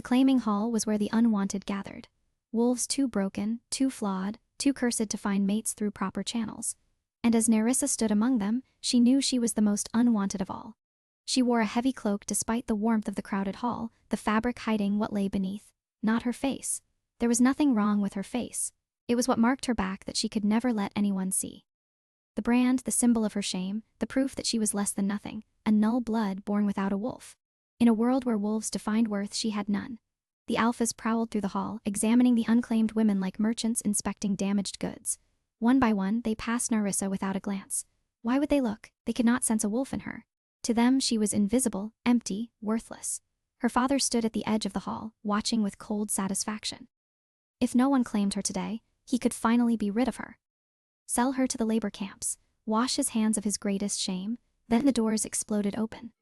The claiming hall was where the unwanted gathered. Wolves too broken, too flawed, too cursed to find mates through proper channels. And as Nerissa stood among them, she knew she was the most unwanted of all. She wore a heavy cloak despite the warmth of the crowded hall, the fabric hiding what lay beneath. Not her face. There was nothing wrong with her face. It was what marked her back that she could never let anyone see. The brand, the symbol of her shame, the proof that she was less than nothing, a null blood born without a wolf. In a world where wolves defined worth, she had none. The alphas prowled through the hall, examining the unclaimed women like merchants inspecting damaged goods. One by one, they passed Nerissa without a glance. Why would they look? They could not sense a wolf in her. To them, she was invisible, empty, worthless. Her father stood at the edge of the hall, watching with cold satisfaction. If no one claimed her today, he could finally be rid of her. Sell her to the labor camps, wash his hands of his greatest shame. Then the doors exploded open.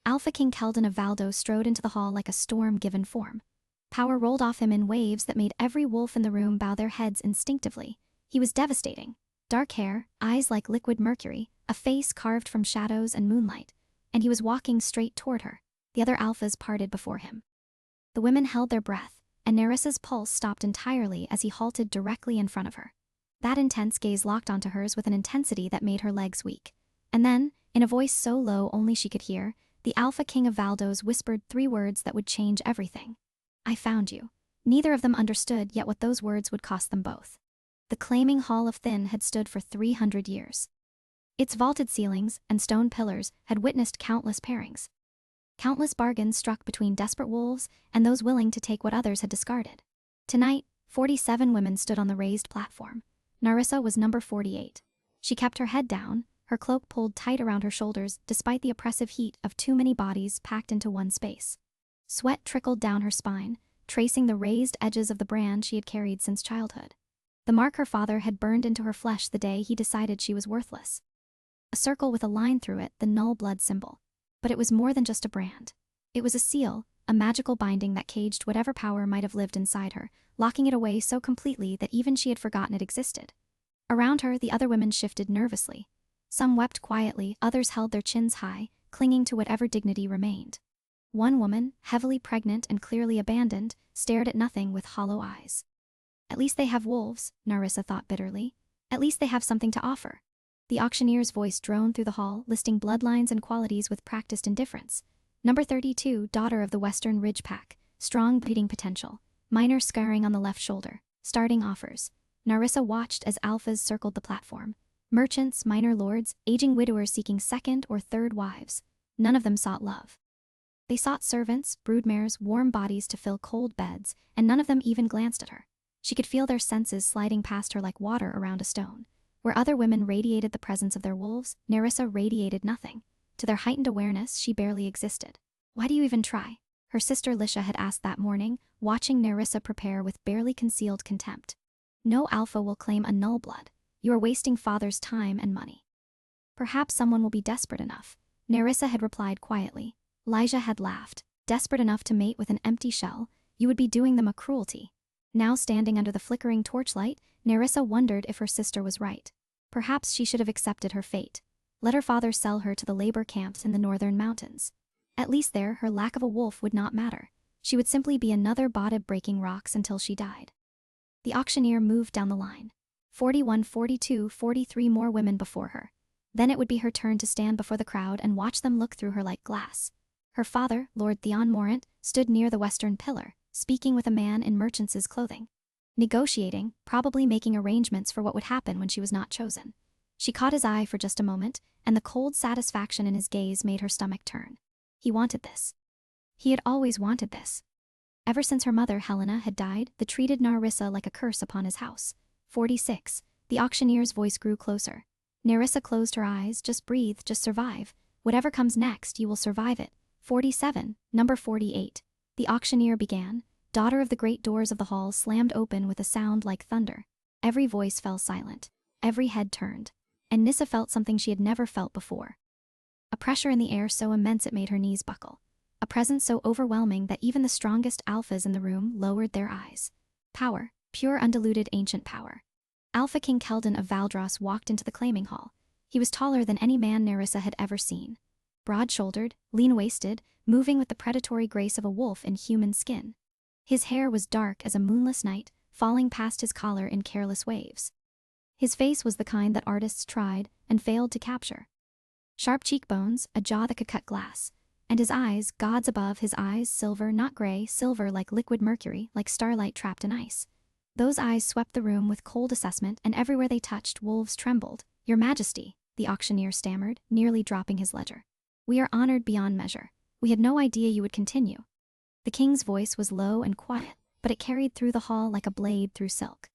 Alpha King Keldon of Valdo strode into the hall like a storm given form. Power rolled off him in waves that made every wolf in the room bow their heads instinctively. He was devastating. Dark hair, eyes like liquid mercury, a face carved from shadows and moonlight. And he was walking straight toward her. The other alphas parted before him. The women held their breath, and Nerissa's pulse stopped entirely as he halted directly in front of her. That intense gaze locked onto hers with an intensity that made her legs weak. And then, in a voice so low only she could hear, the Alpha King of Valdos whispered 3 words that would change everything. I found you. Neither of them understood yet what those words would cost them both. The claiming Hall of Thin had stood for 300 years. Its vaulted ceilings and stone pillars had witnessed countless pairings. Countless bargains struck between desperate wolves and those willing to take what others had discarded. Tonight, 47 women stood on the raised platform. Nerissa was number 48. She kept her head down, her cloak pulled tight around her shoulders despite the oppressive heat of too many bodies packed into one space. Sweat trickled down her spine, tracing the raised edges of the brand she had carried since childhood. The mark her father had burned into her flesh the day he decided she was worthless. A circle with a line through it, the null blood symbol. But it was more than just a brand. It was a seal, a magical binding that caged whatever power might have lived inside her, locking it away so completely that even she had forgotten it existed. Around her, the other women shifted nervously. Some wept quietly, others held their chins high, clinging to whatever dignity remained. One woman, heavily pregnant and clearly abandoned, stared at nothing with hollow eyes. At least they have wolves, Nerissa thought bitterly. At least they have something to offer. The auctioneer's voice droned through the hall, listing bloodlines and qualities with practiced indifference. Number 32, daughter of the Western Ridge Pack, strong breeding potential, minor scarring on the left shoulder, starting offers. Nerissa watched as alphas circled the platform. Merchants, minor lords, aging widowers seeking 2nd or 3rd wives. None of them sought love. They sought servants, broodmares, warm bodies to fill cold beds, and none of them even glanced at her. She could feel their senses sliding past her like water around a stone. Where other women radiated the presence of their wolves, Nerissa radiated nothing. To their heightened awareness, she barely existed. Why do you even try? Her sister Lisha had asked that morning, watching Nerissa prepare with barely concealed contempt. No alpha will claim a null blood. You are wasting father's time and money. Perhaps someone will be desperate enough. Nerissa had replied quietly. Lyja had laughed. Desperate enough to mate with an empty shell, you would be doing them a cruelty. Now standing under the flickering torchlight, Nerissa wondered if her sister was right. Perhaps she should have accepted her fate. Let her father sell her to the labor camps in the northern mountains. At least there, her lack of a wolf would not matter. She would simply be another body breaking rocks until she died. The auctioneer moved down the line. 41, 42, 43 more women before her. Then it would be her turn to stand before the crowd and watch them look through her like glass. Her father, Lord Theon Morant, stood near the western pillar, speaking with a man in merchant's clothing. Negotiating, probably making arrangements for what would happen when she was not chosen. She caught his eye for just a moment, and the cold satisfaction in his gaze made her stomach turn. He wanted this. He had always wanted this. Ever since her mother, Helena, had died, the treated Nerissa like a curse upon his house. 46. The auctioneer's voice grew closer. Nerissa closed her eyes. Just breathe, just survive. Whatever comes next, you will survive it. 47. Number 48. The auctioneer began. Daughter of the great doors of the hall slammed open with a sound like thunder. Every voice fell silent. Every head turned. And Nissa felt something she had never felt before. A pressure in the air so immense it made her knees buckle. A presence so overwhelming that even the strongest alphas in the room lowered their eyes. Power, pure undiluted ancient power. Alpha King Keldon of Valdros walked into the claiming hall. He was taller than any man Nerissa had ever seen. Broad-shouldered, lean-waisted, moving with the predatory grace of a wolf in human skin. His hair was dark as a moonless night, falling past his collar in careless waves. His face was the kind that artists tried and failed to capture. Sharp cheekbones, a jaw that could cut glass, and his eyes, gods above, his eyes, silver, not gray, silver like liquid mercury, like starlight trapped in ice. Those eyes swept the room with cold assessment, and everywhere they touched, wolves trembled. "Your Majesty," the auctioneer stammered, nearly dropping his ledger. "We are honored beyond measure. We had no idea you would continue." The king's voice was low and quiet, but it carried through the hall like a blade through silk.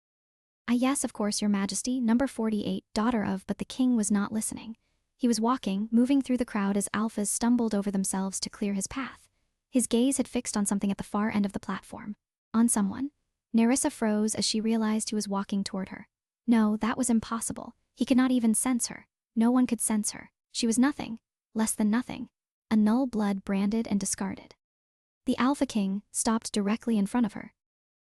Yes, of course, Your Majesty, number 48, daughter of," but the king was not listening. He was walking, moving through the crowd as alphas stumbled over themselves to clear his path. His gaze had fixed on something at the far end of the platform. On someone? Nerissa froze as she realized he was walking toward her. No, that was impossible. He could not even sense her. No one could sense her. She was nothing. Less than nothing. A null blood branded and discarded. The Alpha King stopped directly in front of her.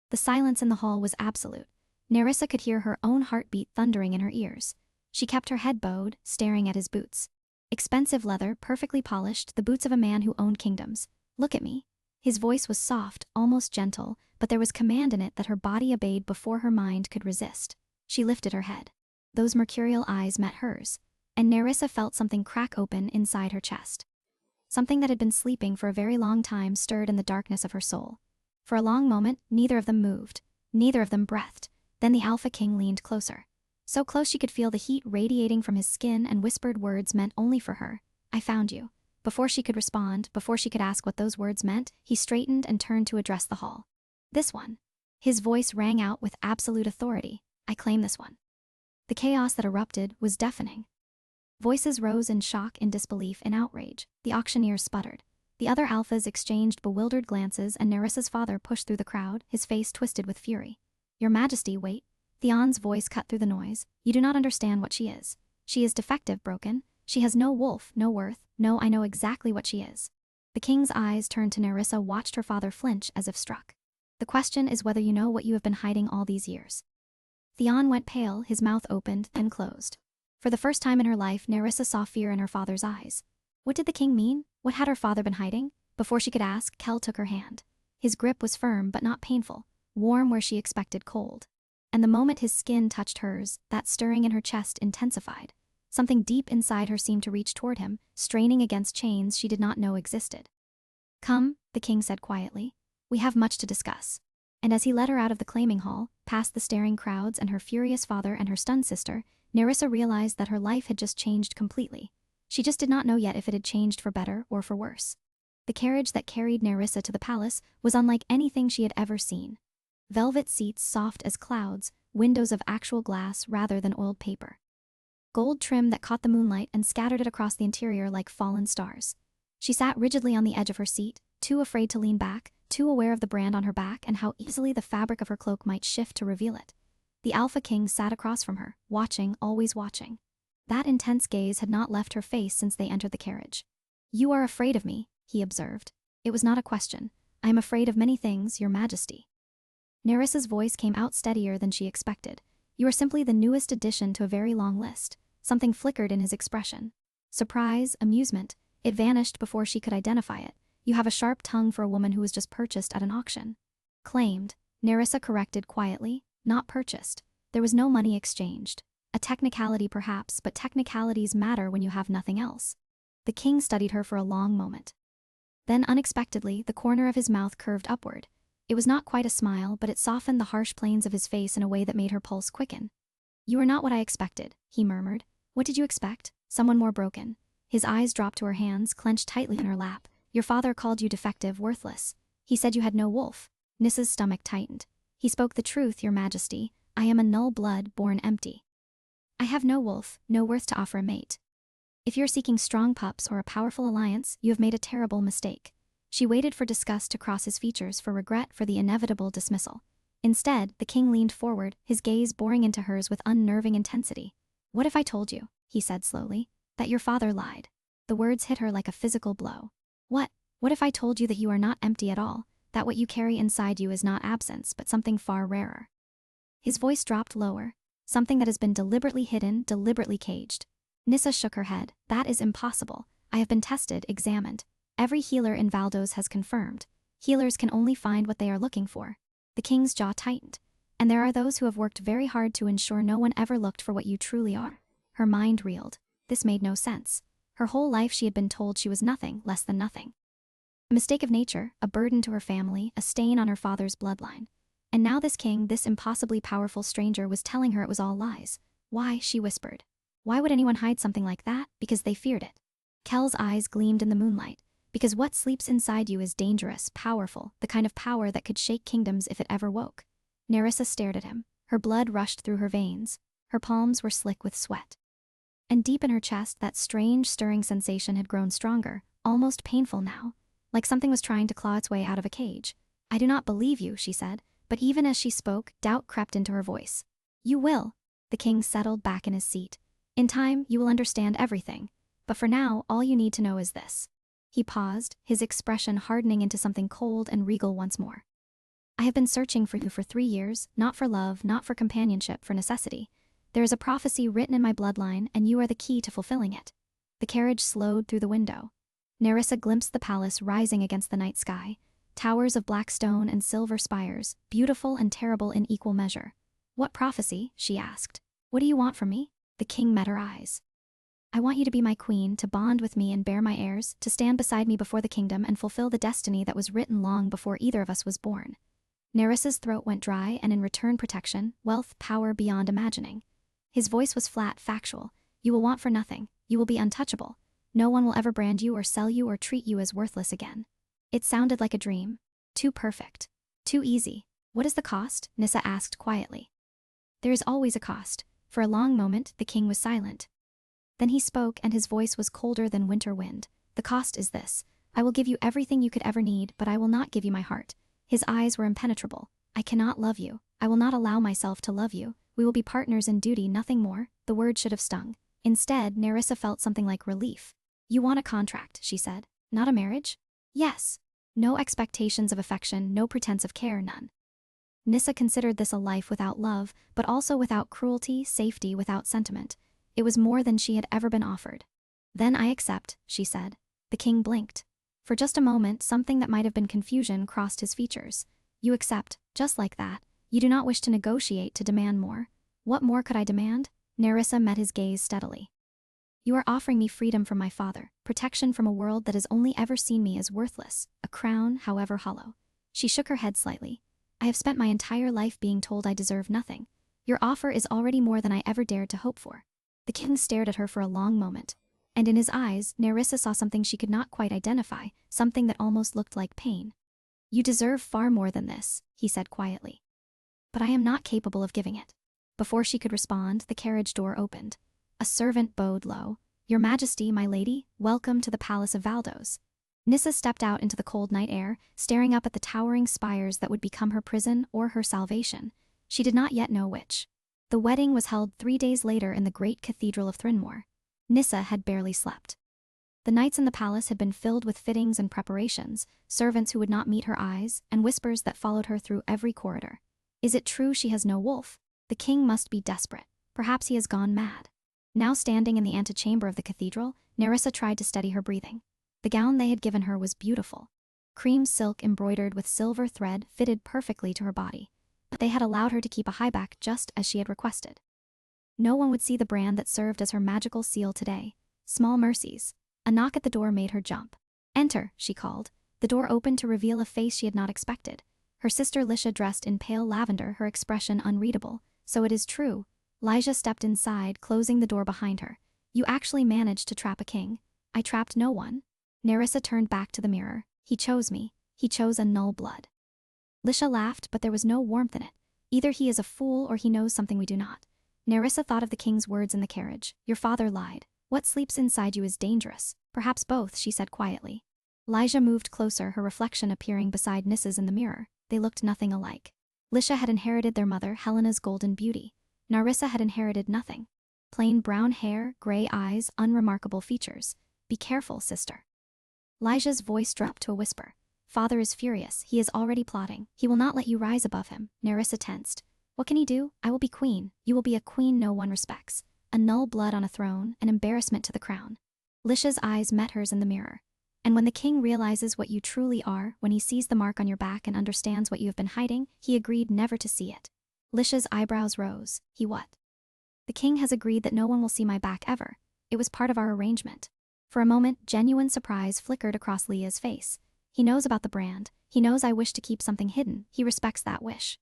The silence in the hall was absolute. Nerissa could hear her own heartbeat thundering in her ears. She kept her head bowed, staring at his boots. Expensive leather, perfectly polished, the boots of a man who owned kingdoms. "Look at me." His voice was soft, almost gentle, but there was command in it that her body obeyed before her mind could resist. She lifted her head. Those mercurial eyes met hers, and Nerissa felt something crack open inside her chest. Something that had been sleeping for a very long time stirred in the darkness of her soul. For a long moment, neither of them moved. Neither of them breathed. Then the Alpha King leaned closer. So close she could feel the heat radiating from his skin, and whispered words meant only for her. "I found you." Before she could respond, before she could ask what those words meant, he straightened and turned to address the hall. "This one." His voice rang out with absolute authority. "I claim this one." The chaos that erupted was deafening. Voices rose in shock, in disbelief, in outrage. The auctioneer sputtered. The other alphas exchanged bewildered glances, and Nerissa's father pushed through the crowd, his face twisted with fury. "Your Majesty, wait." Theon's voice cut through the noise. "You do not understand what she is. She is defective, broken. She has no wolf, no worth. No, I know exactly what she is." The king's eyes turned to Nerissa, watched her father flinch as if struck. "The question is whether you know what you have been hiding all these years." Theon went pale, his mouth opened, then closed. For the first time in her life, Nerissa saw fear in her father's eyes. What did the king mean? What had her father been hiding? Before she could ask, Kel took her hand. His grip was firm but not painful, warm where she expected cold. And the moment his skin touched hers, that stirring in her chest intensified. Something deep inside her seemed to reach toward him, straining against chains she did not know existed. "Come," the king said quietly. "We have much to discuss." And as he led her out of the claiming hall, past the staring crowds and her furious father and her stunned sister, Nerissa realized that her life had just changed completely. She just did not know yet if it had changed for better or for worse. The carriage that carried Nerissa to the palace was unlike anything she had ever seen. Velvet seats soft as clouds, windows of actual glass rather than oiled paper. Gold trim that caught the moonlight and scattered it across the interior like fallen stars. She sat rigidly on the edge of her seat, too afraid to lean back, too aware of the brand on her back and how easily the fabric of her cloak might shift to reveal it. The Alpha King sat across from her, watching, always watching. That intense gaze had not left her face since they entered the carriage. "You are afraid of me," he observed. It was not a question. "I am afraid of many things, Your Majesty." Nerissa's voice came out steadier than she expected. "You are simply the newest addition to a very long list." Something flickered in his expression. Surprise, amusement. It vanished before she could identify it. "You have a sharp tongue for a woman who was just purchased at an auction." "Claimed," Nerissa corrected quietly. "Not purchased. There was no money exchanged. A technicality perhaps, but technicalities matter when you have nothing else." The king studied her for a long moment. Then unexpectedly, the corner of his mouth curved upward. It was not quite a smile, but it softened the harsh planes of his face in a way that made her pulse quicken. "You are not what I expected," he murmured. "What did you expect? Someone more broken?" His eyes dropped to her hands, clenched tightly in her lap. "Your father called you defective, worthless. He said you had no wolf." Nissa's stomach tightened. "He spoke the truth, Your Majesty. I am a null blood, born empty. I have no wolf, no worth to offer a mate. If you're seeking strong pups or a powerful alliance, you have made a terrible mistake." She waited for disgust to cross his features, for regret for the inevitable dismissal. Instead, the king leaned forward, his gaze boring into hers with unnerving intensity. "What if I told you," he said slowly, "that your father lied?" The words hit her like a physical blow. What if I told you that you are not empty at all, that what you carry inside you is not absence, but something far rarer?" His voice dropped lower. "Something that has been deliberately hidden, deliberately caged." Nissa shook her head. "That is impossible. I have been tested, examined. Every healer in Valdos has confirmed." Healers can only find what they are looking for. The king's jaw tightened. And there are those who have worked very hard to ensure no one ever looked for what you truly are. Her mind reeled. This made no sense. Her whole life she had been told she was nothing less than nothing. A mistake of nature, a burden to her family, a stain on her father's bloodline. And now this king, this impossibly powerful stranger, was telling her it was all lies. Why, she whispered. Why would anyone hide something like that? Because they feared it. Kel's eyes gleamed in the moonlight. Because what sleeps inside you is dangerous, powerful, the kind of power that could shake kingdoms if it ever woke. Nerissa stared at him. Her blood rushed through her veins. Her palms were slick with sweat. And deep in her chest, that strange, stirring sensation had grown stronger, almost painful now, like something was trying to claw its way out of a cage. I do not believe you, she said, but even as she spoke, doubt crept into her voice. You will. The king settled back in his seat. In time, you will understand everything. But for now, all you need to know is this. He paused, his expression hardening into something cold and regal once more. I have been searching for you for 3 years, not for love, not for companionship, for necessity. There is a prophecy written in my bloodline, and you are the key to fulfilling it. The carriage slowed through the window. Nerissa glimpsed the palace rising against the night sky, towers of black stone and silver spires, beautiful and terrible in equal measure. What prophecy? She asked. What do you want from me? The king met her eyes. I want you to be my queen, to bond with me and bear my heirs, to stand beside me before the kingdom and fulfill the destiny that was written long before either of us was born. Nerissa's throat went dry, and in return protection, wealth, power beyond imagining. His voice was flat, factual. You will want for nothing. You will be untouchable. No one will ever brand you or sell you or treat you as worthless again. It sounded like a dream. Too perfect. Too easy. What is the cost? Nissa asked quietly. There is always a cost. For a long moment, the king was silent. Then he spoke, and his voice was colder than winter wind. The cost is this. I will give you everything you could ever need, but I will not give you my heart. His eyes were impenetrable. I cannot love you. I will not allow myself to love you. We will be partners in duty, nothing more. The word should have stung. Instead, Nerissa felt something like relief. You want a contract, she said. Not a marriage? Yes. No expectations of affection, no pretense of care, none. Nissa considered this a life without love, but also without cruelty, safety, without sentiment. It was more than she had ever been offered. Then I accept, she said. The king blinked. For just a moment, something that might have been confusion crossed his features. You accept, just like that. You do not wish to negotiate, to demand more. What more could I demand? Nerissa met his gaze steadily. You are offering me freedom from my father, protection from a world that has only ever seen me as worthless, a crown, however hollow. She shook her head slightly. I have spent my entire life being told I deserve nothing. Your offer is already more than I ever dared to hope for. The king stared at her for a long moment. And in his eyes, Nerissa saw something she could not quite identify, something that almost looked like pain. You deserve far more than this, he said quietly. But I am not capable of giving it. Before she could respond, the carriage door opened. A servant bowed low. Your Majesty, my lady, welcome to the Palace of Valdos. Nissa stepped out into the cold night air, staring up at the towering spires that would become her prison or her salvation. She did not yet know which. The wedding was held 3 days later in the great cathedral of Thrinmore. Nissa had barely slept. The nights in the palace had been filled with fittings and preparations, servants who would not meet her eyes, and whispers that followed her through every corridor. Is it true she has no wolf? The king must be desperate. Perhaps he has gone mad. Now standing in the antechamber of the cathedral, Nerissa tried to steady her breathing. The gown they had given her was beautiful. Cream silk embroidered with silver thread fitted perfectly to her body. But they had allowed her to keep a high back just as she had requested. No one would see the brand that served as her magical seal today. Small mercies. A knock at the door made her jump. Enter, she called. The door opened to reveal a face she had not expected. Her sister Lisha, dressed in pale lavender, her expression unreadable. So it is true. Lyja stepped inside, closing the door behind her. You actually managed to trap a king. I trapped no one. Nerissa turned back to the mirror. He chose me. He chose a null blood. Lisha laughed, but there was no warmth in it. Either he is a fool or he knows something we do not. Nerissa thought of the king's words in the carriage. Your father lied. What sleeps inside you is dangerous. Perhaps both, she said quietly. Lyja moved closer, her reflection appearing beside Nissa's in the mirror. They looked nothing alike. Lisha had inherited their mother, Helena's golden beauty. Narissa had inherited nothing. Plain brown hair, gray eyes, unremarkable features. Be careful, sister. Lyja's voice dropped to a whisper. Father is furious. He is already plotting. He will not let you rise above him. Nerissa tensed. What can he do? I will be queen. You will be a queen no one respects. A null blood on a throne, an embarrassment to the crown. Lisha's eyes met hers in the mirror. And when the king realizes what you truly are, when he sees the mark on your back and understands what you have been hiding, he agreed never to see it. Lisha's eyebrows rose. He what? The king has agreed that no one will see my back ever. It was part of our arrangement. For a moment, genuine surprise flickered across Leah's face. He knows about the brand. He knows I wish to keep something hidden. He respects that wish.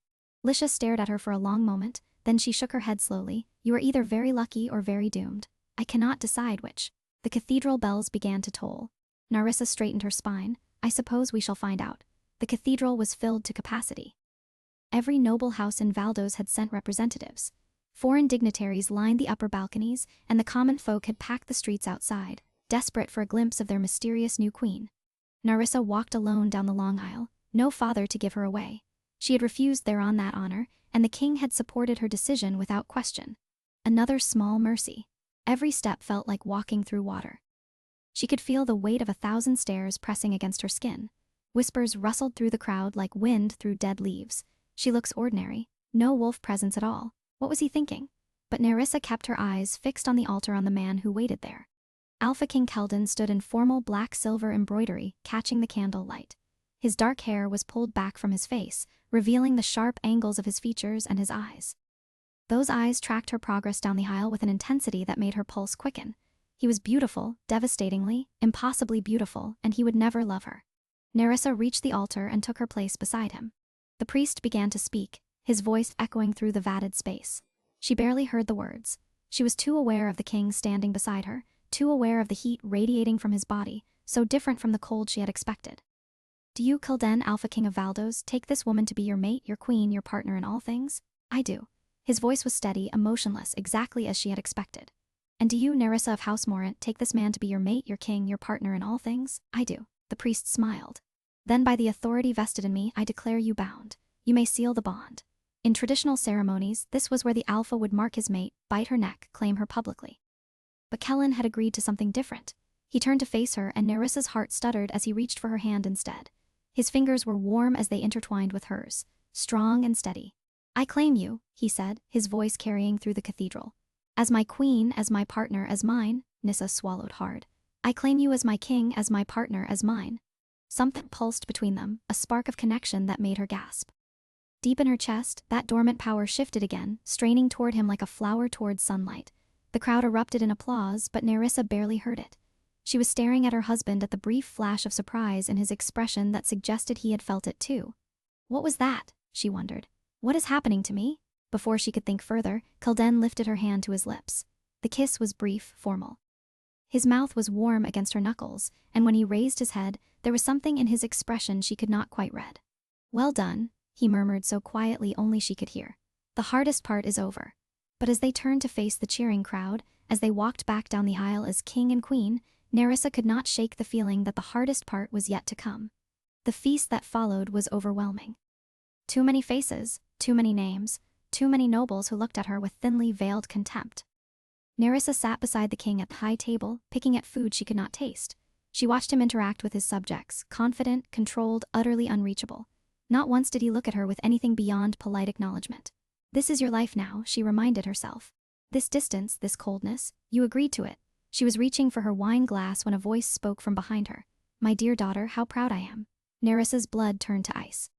Lisha stared at her for a long moment, then she shook her head slowly. You are either very lucky or very doomed. I cannot decide which. The cathedral bells began to toll. Narissa straightened her spine. I suppose we shall find out. The cathedral was filled to capacity. Every noble house in Valdos had sent representatives. Foreign dignitaries lined the upper balconies, and the common folk had packed the streets outside, desperate for a glimpse of their mysterious new queen. Narissa walked alone down the long aisle, no father to give her away. She had refused thereon that honor, and the king had supported her decision without question. Another small mercy. Every step felt like walking through water. She could feel the weight of 1,000 stares pressing against her skin. Whispers rustled through the crowd like wind through dead leaves. She looks ordinary. No wolf presence at all. What was he thinking? But Nerissa kept her eyes fixed on the altar on the man who waited there. Alpha King Keldon stood in formal black-silver embroidery, catching the candle light. His dark hair was pulled back from his face, revealing the sharp angles of his features and his eyes. Those eyes tracked her progress down the aisle with an intensity that made her pulse quicken. He was beautiful, devastatingly, impossibly beautiful, and he would never love her. Nerissa reached the altar and took her place beside him. The priest began to speak, his voice echoing through the vatted space. She barely heard the words. She was too aware of the king standing beside her, too aware of the heat radiating from his body, so different from the cold she had expected. Do you, Keldon, Alpha King of Valdos, take this woman to be your mate, your queen, your partner in all things? I do. His voice was steady, emotionless, exactly as she had expected. And do you, Nerissa of House Morant, take this man to be your mate, your king, your partner in all things? I do. The priest smiled. Then by the authority vested in me, I declare you bound. You may seal the bond. In traditional ceremonies, this was where the alpha would mark his mate, bite her neck, claim her publicly. But Kellen had agreed to something different. He turned to face her, and Nerissa's heart stuttered as he reached for her hand instead. His fingers were warm as they intertwined with hers, strong and steady. I claim you, he said, his voice carrying through the cathedral. As my queen, as my partner, as mine. Nissa swallowed hard. I claim you as my king, as my partner, as mine. Something pulsed between them, a spark of connection that made her gasp. Deep in her chest, that dormant power shifted again, straining toward him like a flower towards sunlight. The crowd erupted in applause, but Nerissa barely heard it. She was staring at her husband at the brief flash of surprise in his expression that suggested he had felt it too. What was that? She wondered. What is happening to me? Before she could think further, Keldon lifted her hand to his lips. The kiss was brief, formal. His mouth was warm against her knuckles, and when he raised his head, there was something in his expression she could not quite read. Well done, he murmured so quietly only she could hear. The hardest part is over. But as they turned to face the cheering crowd, as they walked back down the aisle as king and queen, Nerissa could not shake the feeling that the hardest part was yet to come. The feast that followed was overwhelming. Too many faces, too many names, too many nobles who looked at her with thinly veiled contempt. Nerissa sat beside the king at the high table, picking at food she could not taste. She watched him interact with his subjects, confident, controlled, utterly unreachable. Not once did he look at her with anything beyond polite acknowledgement. This is your life now, she reminded herself. This distance, this coldness, you agreed to it. She was reaching for her wine glass when a voice spoke from behind her. My dear daughter, how proud I am. Nerissa's blood turned to ice.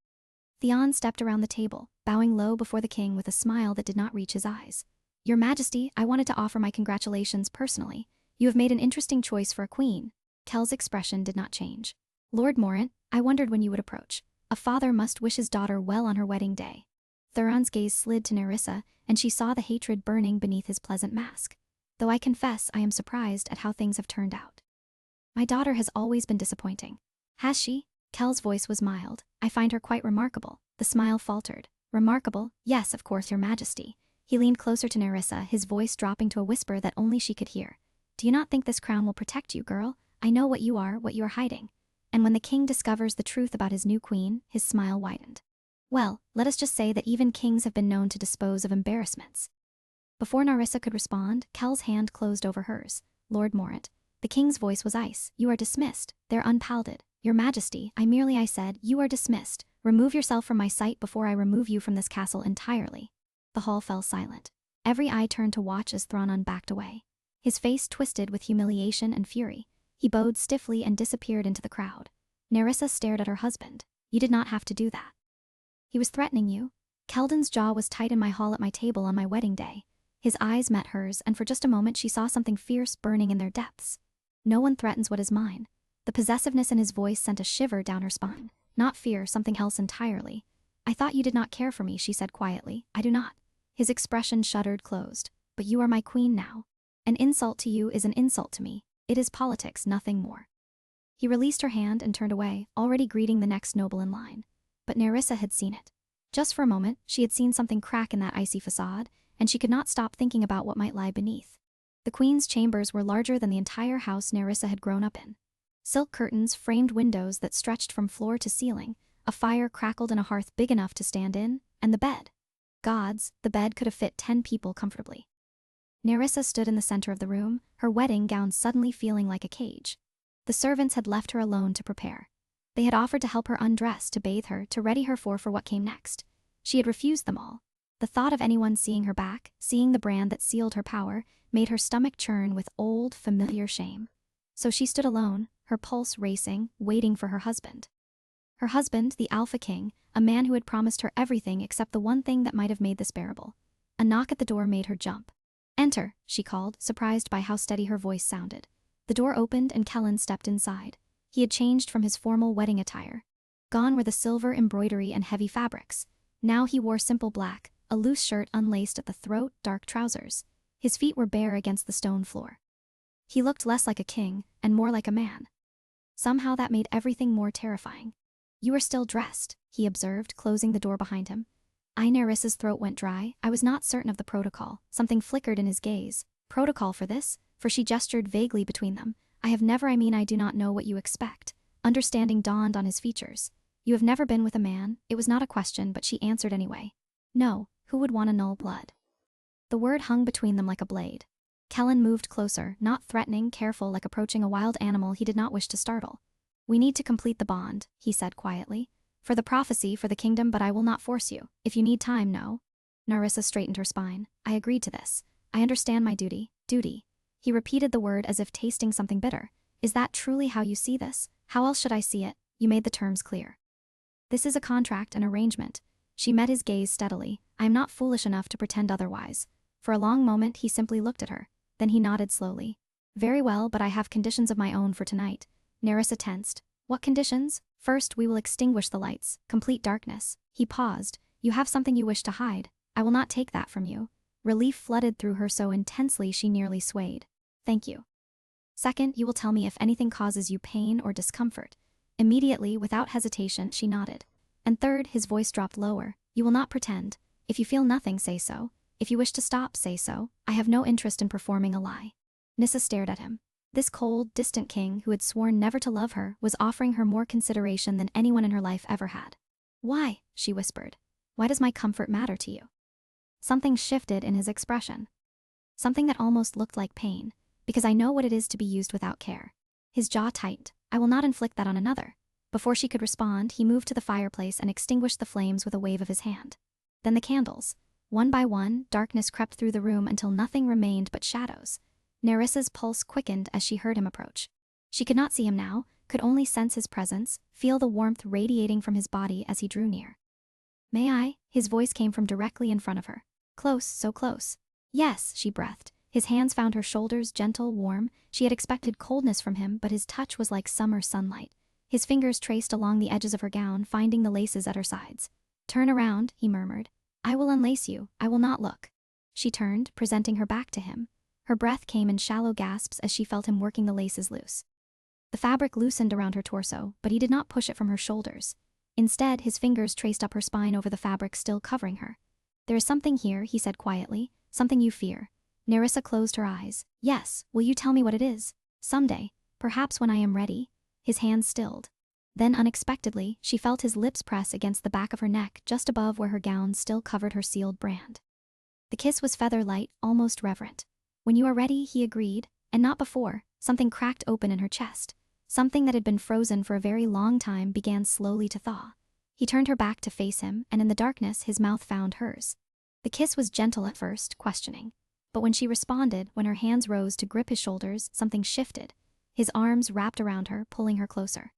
Theon stepped around the table, bowing low before the king with a smile that did not reach his eyes. Your Majesty, I wanted to offer my congratulations personally. You have made an interesting choice for a queen. Kell's expression did not change. Lord Morant, I wondered when you would approach. A father must wish his daughter well on her wedding day. Thuron's gaze slid to Nerissa, and she saw the hatred burning beneath his pleasant mask. Though I confess I am surprised at how things have turned out. My daughter has always been disappointing. Has she? Kell's voice was mild. I find her quite remarkable. The smile faltered. Remarkable? Yes, of course, Your Majesty. He leaned closer to Nerissa, his voice dropping to a whisper that only she could hear. Do you not think this crown will protect you, girl? I know what you are hiding. And when the king discovers the truth about his new queen, his smile widened. Well, let us just say that even kings have been known to dispose of embarrassments. Before Nerissa could respond, Kell's hand closed over hers. Lord Morant. The king's voice was ice. You are dismissed. They're unpalded. Your Majesty, I said, you are dismissed. Remove yourself from my sight before I remove you from this castle entirely. The hall fell silent. Every eye turned to watch as Thranon backed away. His face twisted with humiliation and fury. He bowed stiffly and disappeared into the crowd. Nerissa stared at her husband. You did not have to do that. He was threatening you. Keldon's jaw was tight in my hall at my table on my wedding day. His eyes met hers, and for just a moment she saw something fierce burning in their depths. No one threatens what is mine. The possessiveness in his voice sent a shiver down her spine. Not fear, something else entirely. I thought you did not care for me, she said quietly. I do not. His expression shuddered closed. But you are my queen now. An insult to you is an insult to me. It is politics, nothing more. He released her hand and turned away, already greeting the next noble in line. But Nerissa had seen it. Just for a moment, she had seen something crack in that icy facade, and she could not stop thinking about what might lie beneath. The queen's chambers were larger than the entire house Nerissa had grown up in. Silk curtains framed windows that stretched from floor to ceiling, a fire crackled in a hearth big enough to stand in, and the bed. Gods, the bed could have fit 10 people comfortably. Nerissa stood in the center of the room, her wedding gown suddenly feeling like a cage. The servants had left her alone to prepare. They had offered to help her undress, to bathe her, to ready her for what came next. She had refused them all. The thought of anyone seeing her back, seeing the brand that sealed her power, made her stomach churn with old, familiar shame. So she stood alone, her pulse racing, waiting for her husband. Her husband, the Alpha King, a man who had promised her everything except the one thing that might have made this bearable. A knock at the door made her jump. Enter, she called, surprised by how steady her voice sounded. The door opened and Kellen stepped inside. He had changed from his formal wedding attire. Gone were the silver embroidery and heavy fabrics. Now he wore simple black, a loose shirt unlaced at the throat, dark trousers. His feet were bare against the stone floor. He looked less like a king and more like a man. Somehow that made everything more terrifying. You are still dressed, he observed, closing the door behind him. Nerissa's throat went dry. I was not certain of the protocol. Something flickered in his gaze. Protocol for this? For she gestured vaguely between them. I do not know what you expect. Understanding dawned on his features. You have never been with a man? It was not a question, but she answered anyway. No, who would want a null blood? The word hung between them like a blade. Kellen moved closer, not threatening, careful, like approaching a wild animal he did not wish to startle. We need to complete the bond, he said quietly. For the prophecy, for the kingdom, but I will not force you. If you need time, no. Nerissa straightened her spine. I agreed to this. I understand my duty. Duty. He repeated the word as if tasting something bitter. Is that truly how you see this? How else should I see it? You made the terms clear. This is a contract, an arrangement. She met his gaze steadily. I am not foolish enough to pretend otherwise. For a long moment he simply looked at her. Then he nodded slowly. Very well, but I have conditions of my own for tonight. Nerissa tensed. What conditions? First, we will extinguish the lights. Complete darkness. He paused. You have something you wish to hide. I will not take that from you. Relief flooded through her so intensely she nearly swayed. Thank you. Second, you will tell me if anything causes you pain or discomfort. Immediately, without hesitation, she nodded. And third, his voice dropped lower. You will not pretend. If you feel nothing, say so. If you wish to stop, say so. I have no interest in performing a lie. Nissa stared at him. This cold, distant king, who had sworn never to love her, was offering her more consideration than anyone in her life ever had. Why? She whispered. Why does my comfort matter to you? Something shifted in his expression. Something that almost looked like pain. Because I know what it is to be used without care. His jaw tightened. I will not inflict that on another. Before she could respond, he moved to the fireplace and extinguished the flames with a wave of his hand. Then the candles. One by one, darkness crept through the room until nothing remained but shadows. Nerissa's pulse quickened as she heard him approach. She could not see him now, could only sense his presence, feel the warmth radiating from his body as he drew near. May I? His voice came from directly in front of her. Close, so close. Yes, she breathed. His hands found her shoulders, gentle, warm. She had expected coldness from him, but his touch was like summer sunlight. His fingers traced along the edges of her gown, finding the laces at her sides. Turn around, he murmured. I will unlace you. I will not look. She turned, presenting her back to him. Her breath came in shallow gasps as she felt him working the laces loose. The fabric loosened around her torso, but he did not push it from her shoulders. Instead, his fingers traced up her spine over the fabric still covering her. There is something here, he said quietly, something you fear. Nerissa closed her eyes. Yes, will you tell me what it is? Someday, perhaps when I am ready. His hands stilled. Then unexpectedly, she felt his lips press against the back of her neck just above where her gown still covered her sealed brand. The kiss was feather-light, almost reverent. When you are ready, he agreed, and not before. Something cracked open in her chest. Something that had been frozen for a very long time began slowly to thaw. He turned her back to face him, and in the darkness his mouth found hers. The kiss was gentle at first, questioning. But when she responded, when her hands rose to grip his shoulders, something shifted. his arms wrapped around her, pulling her closer.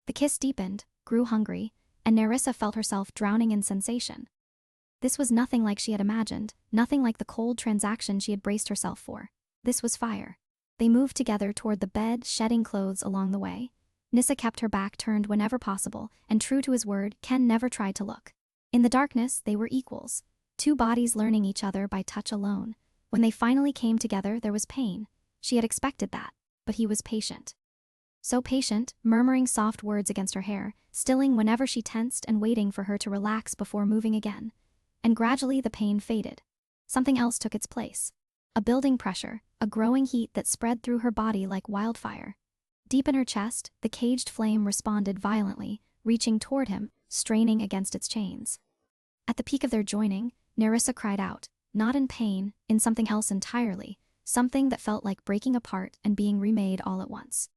The kiss deepened, grew hungry, and Nerissa felt herself drowning in sensation. This was nothing like she had imagined, nothing like the cold transaction she had braced herself for. This was fire. They moved together toward the bed, shedding clothes along the way. Nissa kept her back turned whenever possible, and true to his word, Ken never tried to look. In the darkness, they were equals, two bodies learning each other by touch alone. When they finally came together, there was pain. She had expected that, but he was patient. So patient, murmuring soft words against her hair, stilling whenever she tensed and waiting for her to relax before moving again. And gradually the pain faded. Something else took its place. A building pressure, a growing heat that spread through her body like wildfire. Deep in her chest, the caged flame responded violently, reaching toward him, straining against its chains. At the peak of their joining, Nerissa cried out, not in pain, in something else entirely, something that felt like breaking apart and being remade all at once.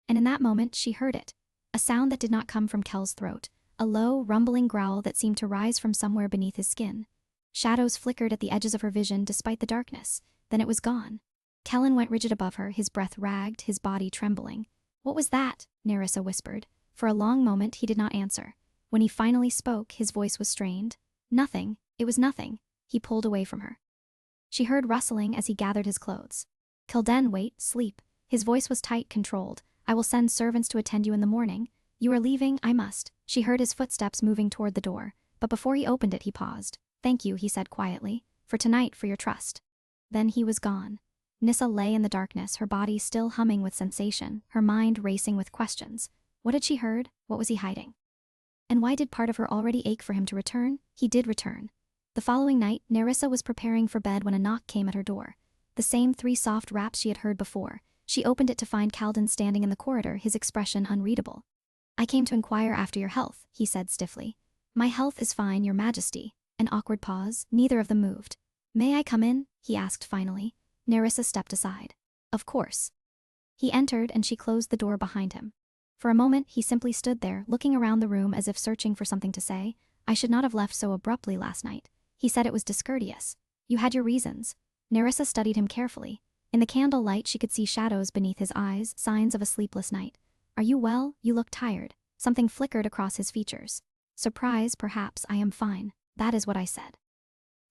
And in that moment, she heard it. A sound that did not come from Kel's throat, a low, rumbling growl that seemed to rise from somewhere beneath his skin. Shadows flickered at the edges of her vision despite the darkness, then it was gone. Kellen went rigid above her, his breath ragged, his body trembling. What was that? Nerissa whispered. For a long moment, he did not answer. When he finally spoke, his voice was strained. Nothing. It was nothing. He pulled away from her. She heard rustling as he gathered his clothes. Kilden, wait, sleep. His voice was tight, controlled. I will send servants to attend you in the morning. You are leaving, I must. She heard his footsteps moving toward the door, but before he opened it, he paused. Thank you, he said quietly, for tonight, for your trust. Then he was gone. Nissa lay in the darkness, her body still humming with sensation, her mind racing with questions. What had she heard? What was he hiding? And why did part of her already ache for him to return? He did return. The following night, Nerissa was preparing for bed when a knock came at her door. The same 3 soft raps she had heard before. She opened it to find Kalden standing in the corridor, his expression unreadable. I came to inquire after your health, he said stiffly. My health is fine, your majesty. An awkward pause, neither of them moved. May I come in? He asked finally. Nerissa stepped aside. Of course. He entered and she closed the door behind him. For a moment, he simply stood there, looking around the room as if searching for something to say. I should not have left so abruptly last night. He said it was discourteous. You had your reasons. Nerissa studied him carefully. In the candle light, she could see shadows beneath his eyes, signs of a sleepless night. Are you well? You look tired. Something flickered across his features. Surprise, perhaps. I am fine. That is what I said.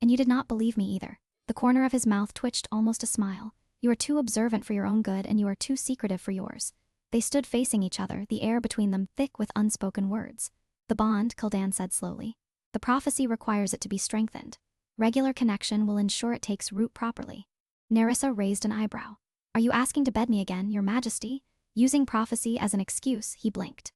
And you did not believe me either. The corner of his mouth twitched almost a smile. You are too observant for your own good and you are too secretive for yours. They stood facing each other, the air between them thick with unspoken words. The bond, Kildan said slowly. The prophecy requires it to be strengthened. Regular connection will ensure it takes root properly. Nerissa raised an eyebrow. Are you asking to bed me again, your majesty? Using prophecy as an excuse, he blinked.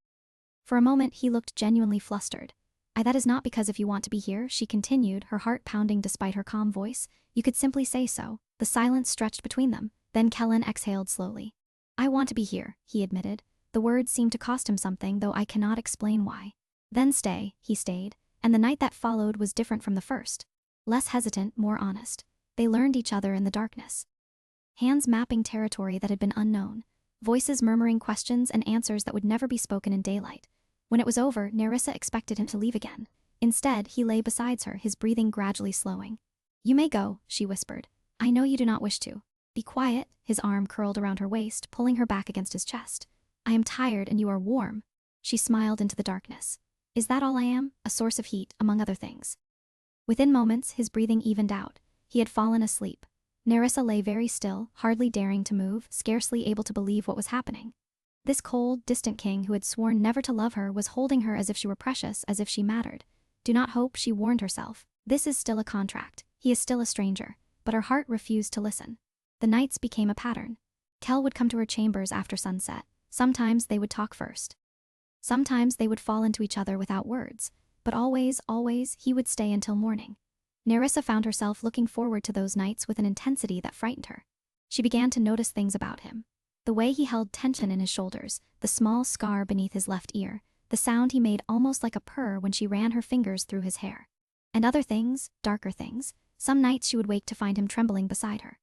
For a moment, he looked genuinely flustered. That is not because if you want to be here, she continued, her heart pounding despite her calm voice. You could simply say so. The silence stretched between them. Then Kellen exhaled slowly. I want to be here, he admitted. The words seemed to cost him something, though I cannot explain why. Then stay, he stayed. And the night that followed was different from the first. Less hesitant, more honest. They learned each other in the darkness. Hands mapping territory that had been unknown. Voices murmuring questions and answers that would never be spoken in daylight. When it was over, Nerissa expected him to leave again. Instead, he lay beside her, his breathing gradually slowing. You may go, she whispered. I know you do not wish to. Be quiet, his arm curled around her waist, pulling her back against his chest. I am tired and you are warm. She smiled into the darkness. Is that all I am? A source of heat, among other things. Within moments, his breathing evened out. He had fallen asleep. Nerissa lay very still, hardly daring to move, scarcely able to believe what was happening. This cold, distant king who had sworn never to love her was holding her as if she were precious, as if she mattered. Do not hope, she warned herself. This is still a contract. He is still a stranger. But her heart refused to listen. The nights became a pattern. Kel would come to her chambers after sunset. Sometimes they would talk first. Sometimes they would fall into each other without words. But always, he would stay until morning. Nerissa found herself looking forward to those nights with an intensity that frightened her. She began to notice things about him. The way he held tension in his shoulders, the small scar beneath his left ear, the sound he made almost like a purr when she ran her fingers through his hair. And other things, darker things. Some nights she would wake to find him trembling beside her.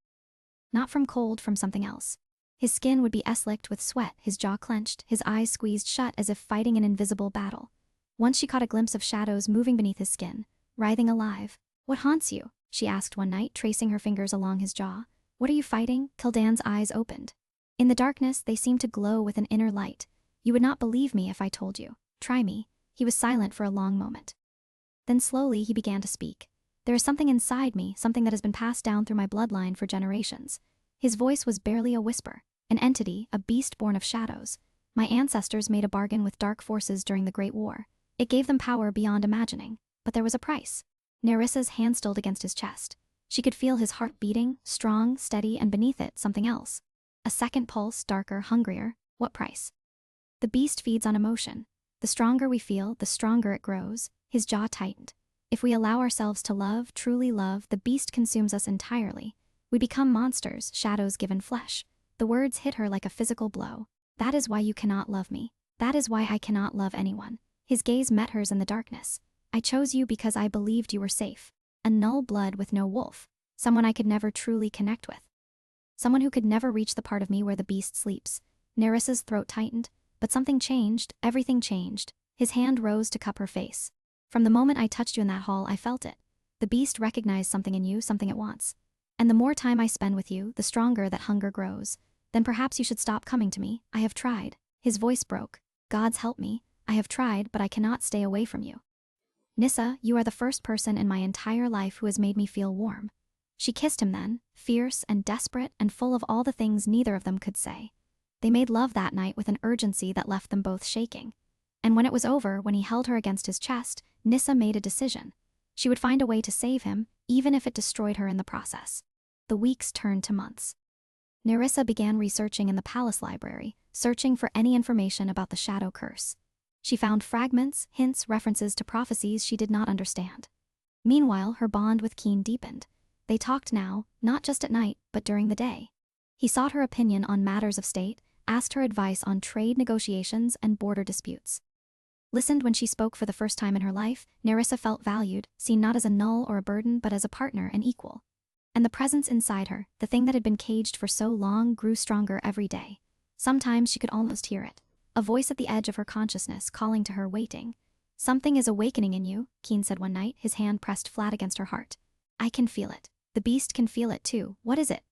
Not from cold, from something else. His skin would be slicked with sweat, his jaw clenched, his eyes squeezed shut as if fighting an invisible battle. Once she caught a glimpse of shadows moving beneath his skin, writhing alive. What haunts you? She asked one night, tracing her fingers along his jaw. What are you fighting? Kildan's eyes opened. In the darkness, they seemed to glow with an inner light. You would not believe me if I told you. Try me. He was silent for a long moment. Then slowly he began to speak. There is something inside me, something that has been passed down through my bloodline for generations. His voice was barely a whisper. An entity, a beast born of shadows. My ancestors made a bargain with dark forces during the Great War. It gave them power beyond imagining, but there was a price. Nerissa's hand stilled against his chest. She could feel his heart beating, strong, steady, and beneath it, something else. A second pulse, darker, hungrier. What price? The beast feeds on emotion. The stronger we feel, the stronger it grows. His jaw tightened. If we allow ourselves to love, truly love, the beast consumes us entirely. We become monsters, shadows given flesh. The words hit her like a physical blow. That is why you cannot love me. That is why I cannot love anyone. His gaze met hers in the darkness. I chose you because I believed you were safe. A null blood with no wolf. Someone I could never truly connect with. Someone who could never reach the part of me where the beast sleeps. Nerissa's throat tightened, but something changed, everything changed. His hand rose to cup her face. From the moment I touched you in that hall, I felt it. The beast recognized something in you, something it wants. And the more time I spend with you, the stronger that hunger grows. Then perhaps you should stop coming to me. I have tried. His voice broke. Gods help me. I have tried, but I cannot stay away from you. Nissa, you are the first person in my entire life who has made me feel warm. She kissed him then, fierce and desperate and full of all the things neither of them could say. They made love that night with an urgency that left them both shaking. And when it was over, when he held her against his chest, Nissa made a decision. She would find a way to save him, even if it destroyed her in the process. The weeks turned to months. Nerissa began researching in the palace library, searching for any information about the shadow curse. She found fragments, hints, references to prophecies she did not understand. Meanwhile, her bond with Keen deepened. They talked now, not just at night, but during the day. He sought her opinion on matters of state, asked her advice on trade negotiations and border disputes. Listened when she spoke for the first time in her life, Nerissa felt valued, seen not as a null or a burden but as a partner and equal. And the presence inside her, the thing that had been caged for so long, grew stronger every day. Sometimes she could almost hear it. A voice at the edge of her consciousness calling to her, waiting. Something is awakening in you, Keen said one night, his hand pressed flat against her heart. I can feel it. The beast can feel it too. What is it?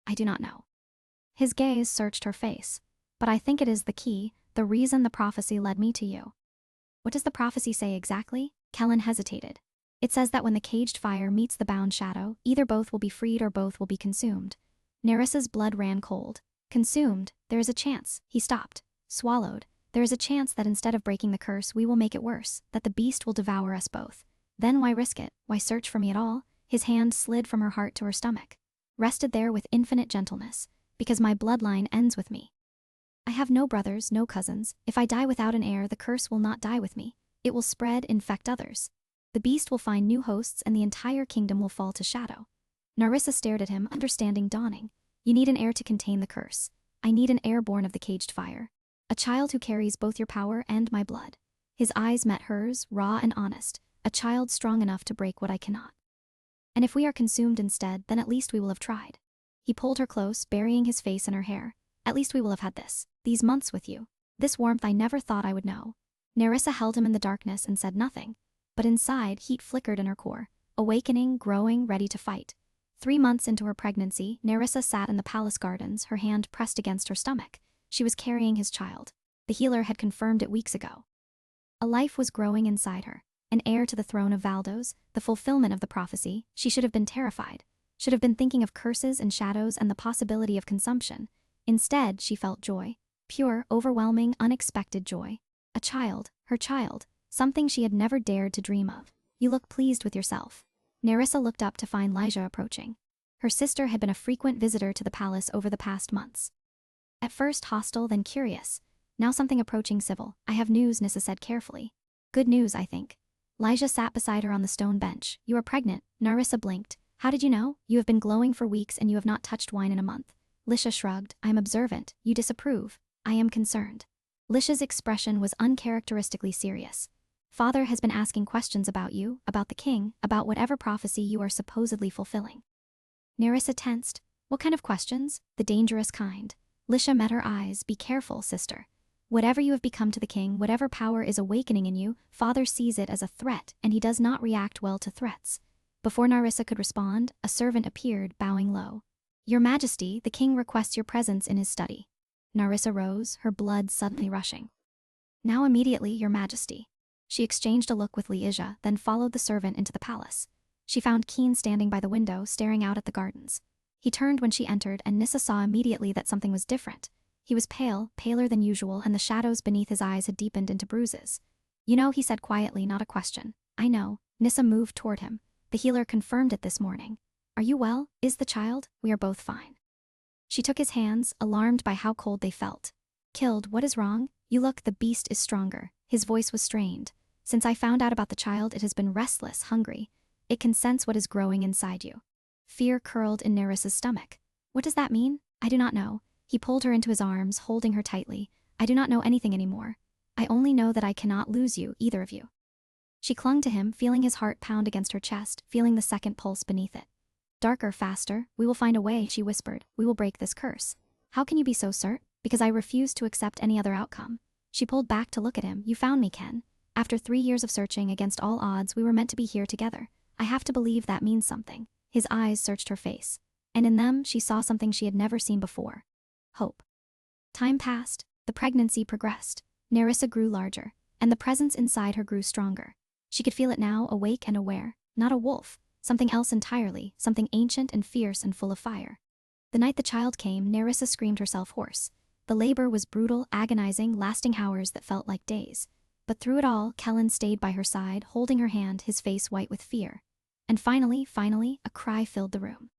I do not know. His gaze searched her face. But I think it is the key, the reason the prophecy led me to you. What does the prophecy say exactly? Kellen hesitated. It says that when the caged fire meets the bound shadow, either both will be freed or both will be consumed. Nerissa's blood ran cold. Consumed, there is a chance. He stopped. Swallowed. There is a chance that instead of breaking the curse, we will make it worse, that the beast will devour us both. Then why risk it? Why search for me at all? His hand slid from her heart to her stomach. Rested there with infinite gentleness. Because my bloodline ends with me. I have no brothers, no cousins. If I die without an heir, the curse will not die with me. It will spread, infect others. The beast will find new hosts and the entire kingdom will fall to shadow. Nerissa stared at him, understanding dawning. You need an heir to contain the curse. I need an heir born of the caged fire. A child who carries both your power and my blood. His eyes met hers, raw and honest. A child strong enough to break what I cannot. And if we are consumed instead, then at least we will have tried. He pulled her close, burying his face in her hair. At least we will have had this. These months with you. This warmth I never thought I would know. Nerissa held him in the darkness and said nothing. But inside, heat flickered in her core. Awakening, growing, ready to fight. 3 months into her pregnancy, Nerissa sat in the palace gardens, her hand pressed against her stomach. She was carrying his child. The healer had confirmed it weeks ago. A life was growing inside her. An heir to the throne of Valdos, the fulfillment of the prophecy. She should have been terrified. Should have been thinking of curses and shadows and the possibility of consumption. Instead, she felt joy. Pure, overwhelming, unexpected joy. A child, her child. Something she had never dared to dream of. You look pleased with yourself. Nerissa looked up to find Lyja approaching. Her sister had been a frequent visitor to the palace over the past months. At first hostile, then curious. Now something approaching civil. I have news, Nissa said carefully. Good news, I think. Lyja sat beside her on the stone bench. You are pregnant. Nerissa blinked. How did you know? You have been glowing for weeks and you have not touched wine in a month. Lisha shrugged. I am observant. You disapprove. I am concerned. Lisha's expression was uncharacteristically serious. Father has been asking questions about you, about the king, about whatever prophecy you are supposedly fulfilling. Nerissa tensed. What kind of questions? The dangerous kind. Lisha met her eyes. Be careful, sister. Whatever you have become to the king, whatever power is awakening in you, father sees it as a threat and he does not react well to threats. Before Nerissa could respond, a servant appeared, bowing low. Your Majesty, the king requests your presence in his study. Narissa rose, her blood suddenly rushing. Now immediately, your majesty. She exchanged a look with Liija, then followed the servant into the palace. She found Keen standing by the window, staring out at the gardens. He turned when she entered, and Nissa saw immediately that something was different. He was pale, paler than usual, and the shadows beneath his eyes had deepened into bruises. You know, he said quietly, not a question. I know. Nissa moved toward him. The healer confirmed it this morning. Are you well? Is the child? We are both fine. She took his hands, alarmed by how cold they felt. Killed, what is wrong? You look, the beast is stronger. His voice was strained. Since I found out about the child, it has been restless, hungry. It can sense what is growing inside you. Fear curled in Narissa's stomach. What does that mean? I do not know. He pulled her into his arms, holding her tightly. I do not know anything anymore. I only know that I cannot lose you, either of you. She clung to him, feeling his heart pound against her chest, feeling the second pulse beneath it. Darker, faster. We will find a way, she whispered. We will break this curse. How can you be so certain? Because I refuse to accept any other outcome. She pulled back to look at him. You found me, Ken. After 3 years of searching against all odds, we were meant to be here together. I have to believe that means something. His eyes searched her face, and in them she saw something she had never seen before. Hope. Time passed. The pregnancy progressed. Nerissa grew larger, and the presence inside her grew stronger. She could feel it now, awake and aware. Not a wolf, something else entirely, something ancient and fierce and full of fire. The night the child came, Nerissa screamed herself hoarse. The labor was brutal, agonizing, lasting hours that felt like days. But through it all, Kellen stayed by her side, holding her hand, his face white with fear. And finally, a cry filled the room.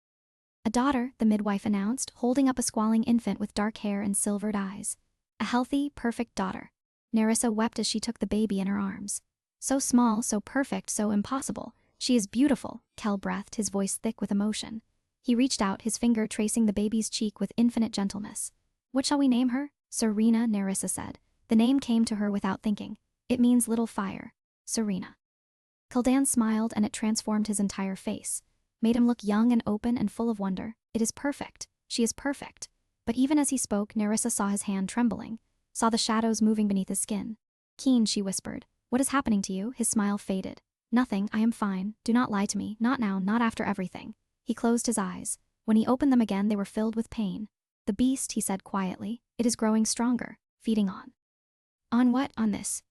A daughter, the midwife announced, holding up a squalling infant with dark hair and silvered eyes. A healthy, perfect daughter. Nerissa wept as she took the baby in her arms. So small, so perfect, so impossible. She is beautiful, Kell breathed, his voice thick with emotion. He reached out, his finger tracing the baby's cheek with infinite gentleness. What shall we name her? Serena, Nerissa said. The name came to her without thinking. It means little fire. Serena. Kildan smiled, and it transformed his entire face. Made him look young and open and full of wonder. It is perfect. She is perfect. But even as he spoke, Nerissa saw his hand trembling, saw the shadows moving beneath his skin. Keen, she whispered. What is happening to you? His smile faded. Nothing, I am fine. Do not lie to me. Not now, not after everything. He closed his eyes. When he opened them again, they were filled with pain. The beast, he said quietly. It is growing stronger, feeding on. On what? On this.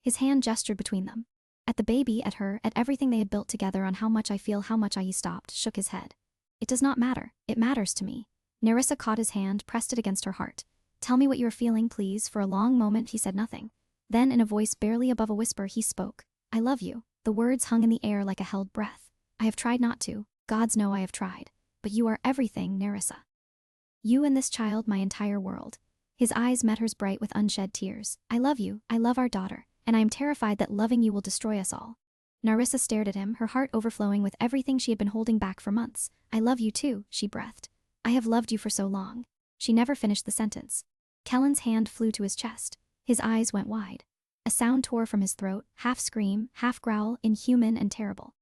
His hand gestured between them. At the baby, at her, at everything they had built together. On how much I feel, how much he stopped, shook his head. It does not matter. It matters to me. Nerissa caught his hand, pressed it against her heart. Tell me what you are feeling, please. For a long moment he said nothing. Then, in a voice barely above a whisper, he spoke. I love you. The words hung in the air like a held breath. I have tried not to. Gods know I have tried. But you are everything, Nerissa. You and this child, my entire world. His eyes met hers, bright with unshed tears. I love you. I love our daughter. And I am terrified that loving you will destroy us all. Narissa stared at him, her heart overflowing with everything she had been holding back for months. I love you too, she breathed. I have loved you for so long. She never finished the sentence. Kellen's hand flew to his chest. His eyes went wide. A sound tore from his throat, half scream, half growl, inhuman and terrible.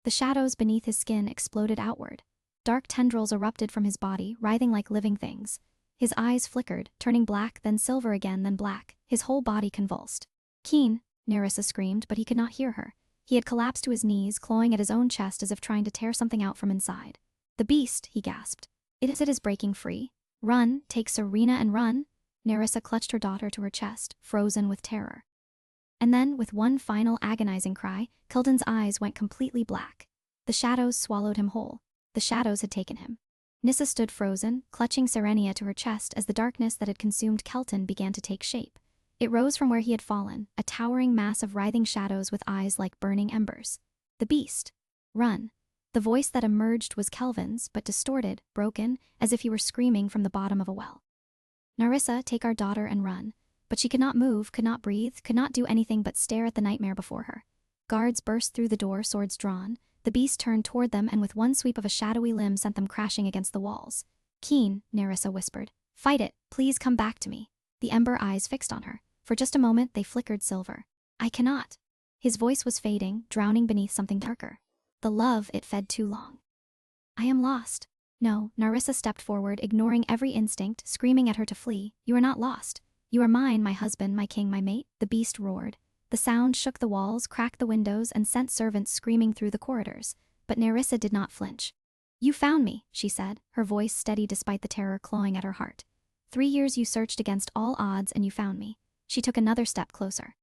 The shadows beneath his skin exploded outward. Dark tendrils erupted from his body, writhing like living things. His eyes flickered, turning black, then silver again, then black. His whole body convulsed. Keen, Nerissa screamed, but he could not hear her. He had collapsed to his knees, clawing at his own chest as if trying to tear something out from inside. The beast, he gasped. It is breaking free. Run, take Serena and run. Nerissa clutched her daughter to her chest, frozen with terror. And then, with one final agonizing cry, Kildan's eyes went completely black. The shadows swallowed him whole. The shadows had taken him. Nissa stood frozen, clutching Serenia to her chest as the darkness that had consumed Kelton began to take shape. It rose from where he had fallen, a towering mass of writhing shadows with eyes like burning embers. The beast. Run. The voice that emerged was Kelvin's, but distorted, broken, as if he were screaming from the bottom of a well. Narissa, take our daughter and run. But she could not move, could not breathe, could not do anything but stare at the nightmare before her. Guards burst through the door, swords drawn. The beast turned toward them and with one sweep of a shadowy limb sent them crashing against the walls. Keen, Nerissa whispered. Fight it, please come back to me. The ember eyes fixed on her. For just a moment they flickered silver. I cannot. His voice was fading, drowning beneath something darker. The love it fed too long. I am lost. No, Narissa stepped forward, ignoring every instinct, screaming at her to flee. You are not lost. You are mine, my husband, my king, my mate, the beast roared. The sound shook the walls, cracked the windows, and sent servants screaming through the corridors. But Nerissa did not flinch. You found me, she said, her voice steady despite the terror clawing at her heart. 3 years you searched against all odds and you found me. She took another step closer.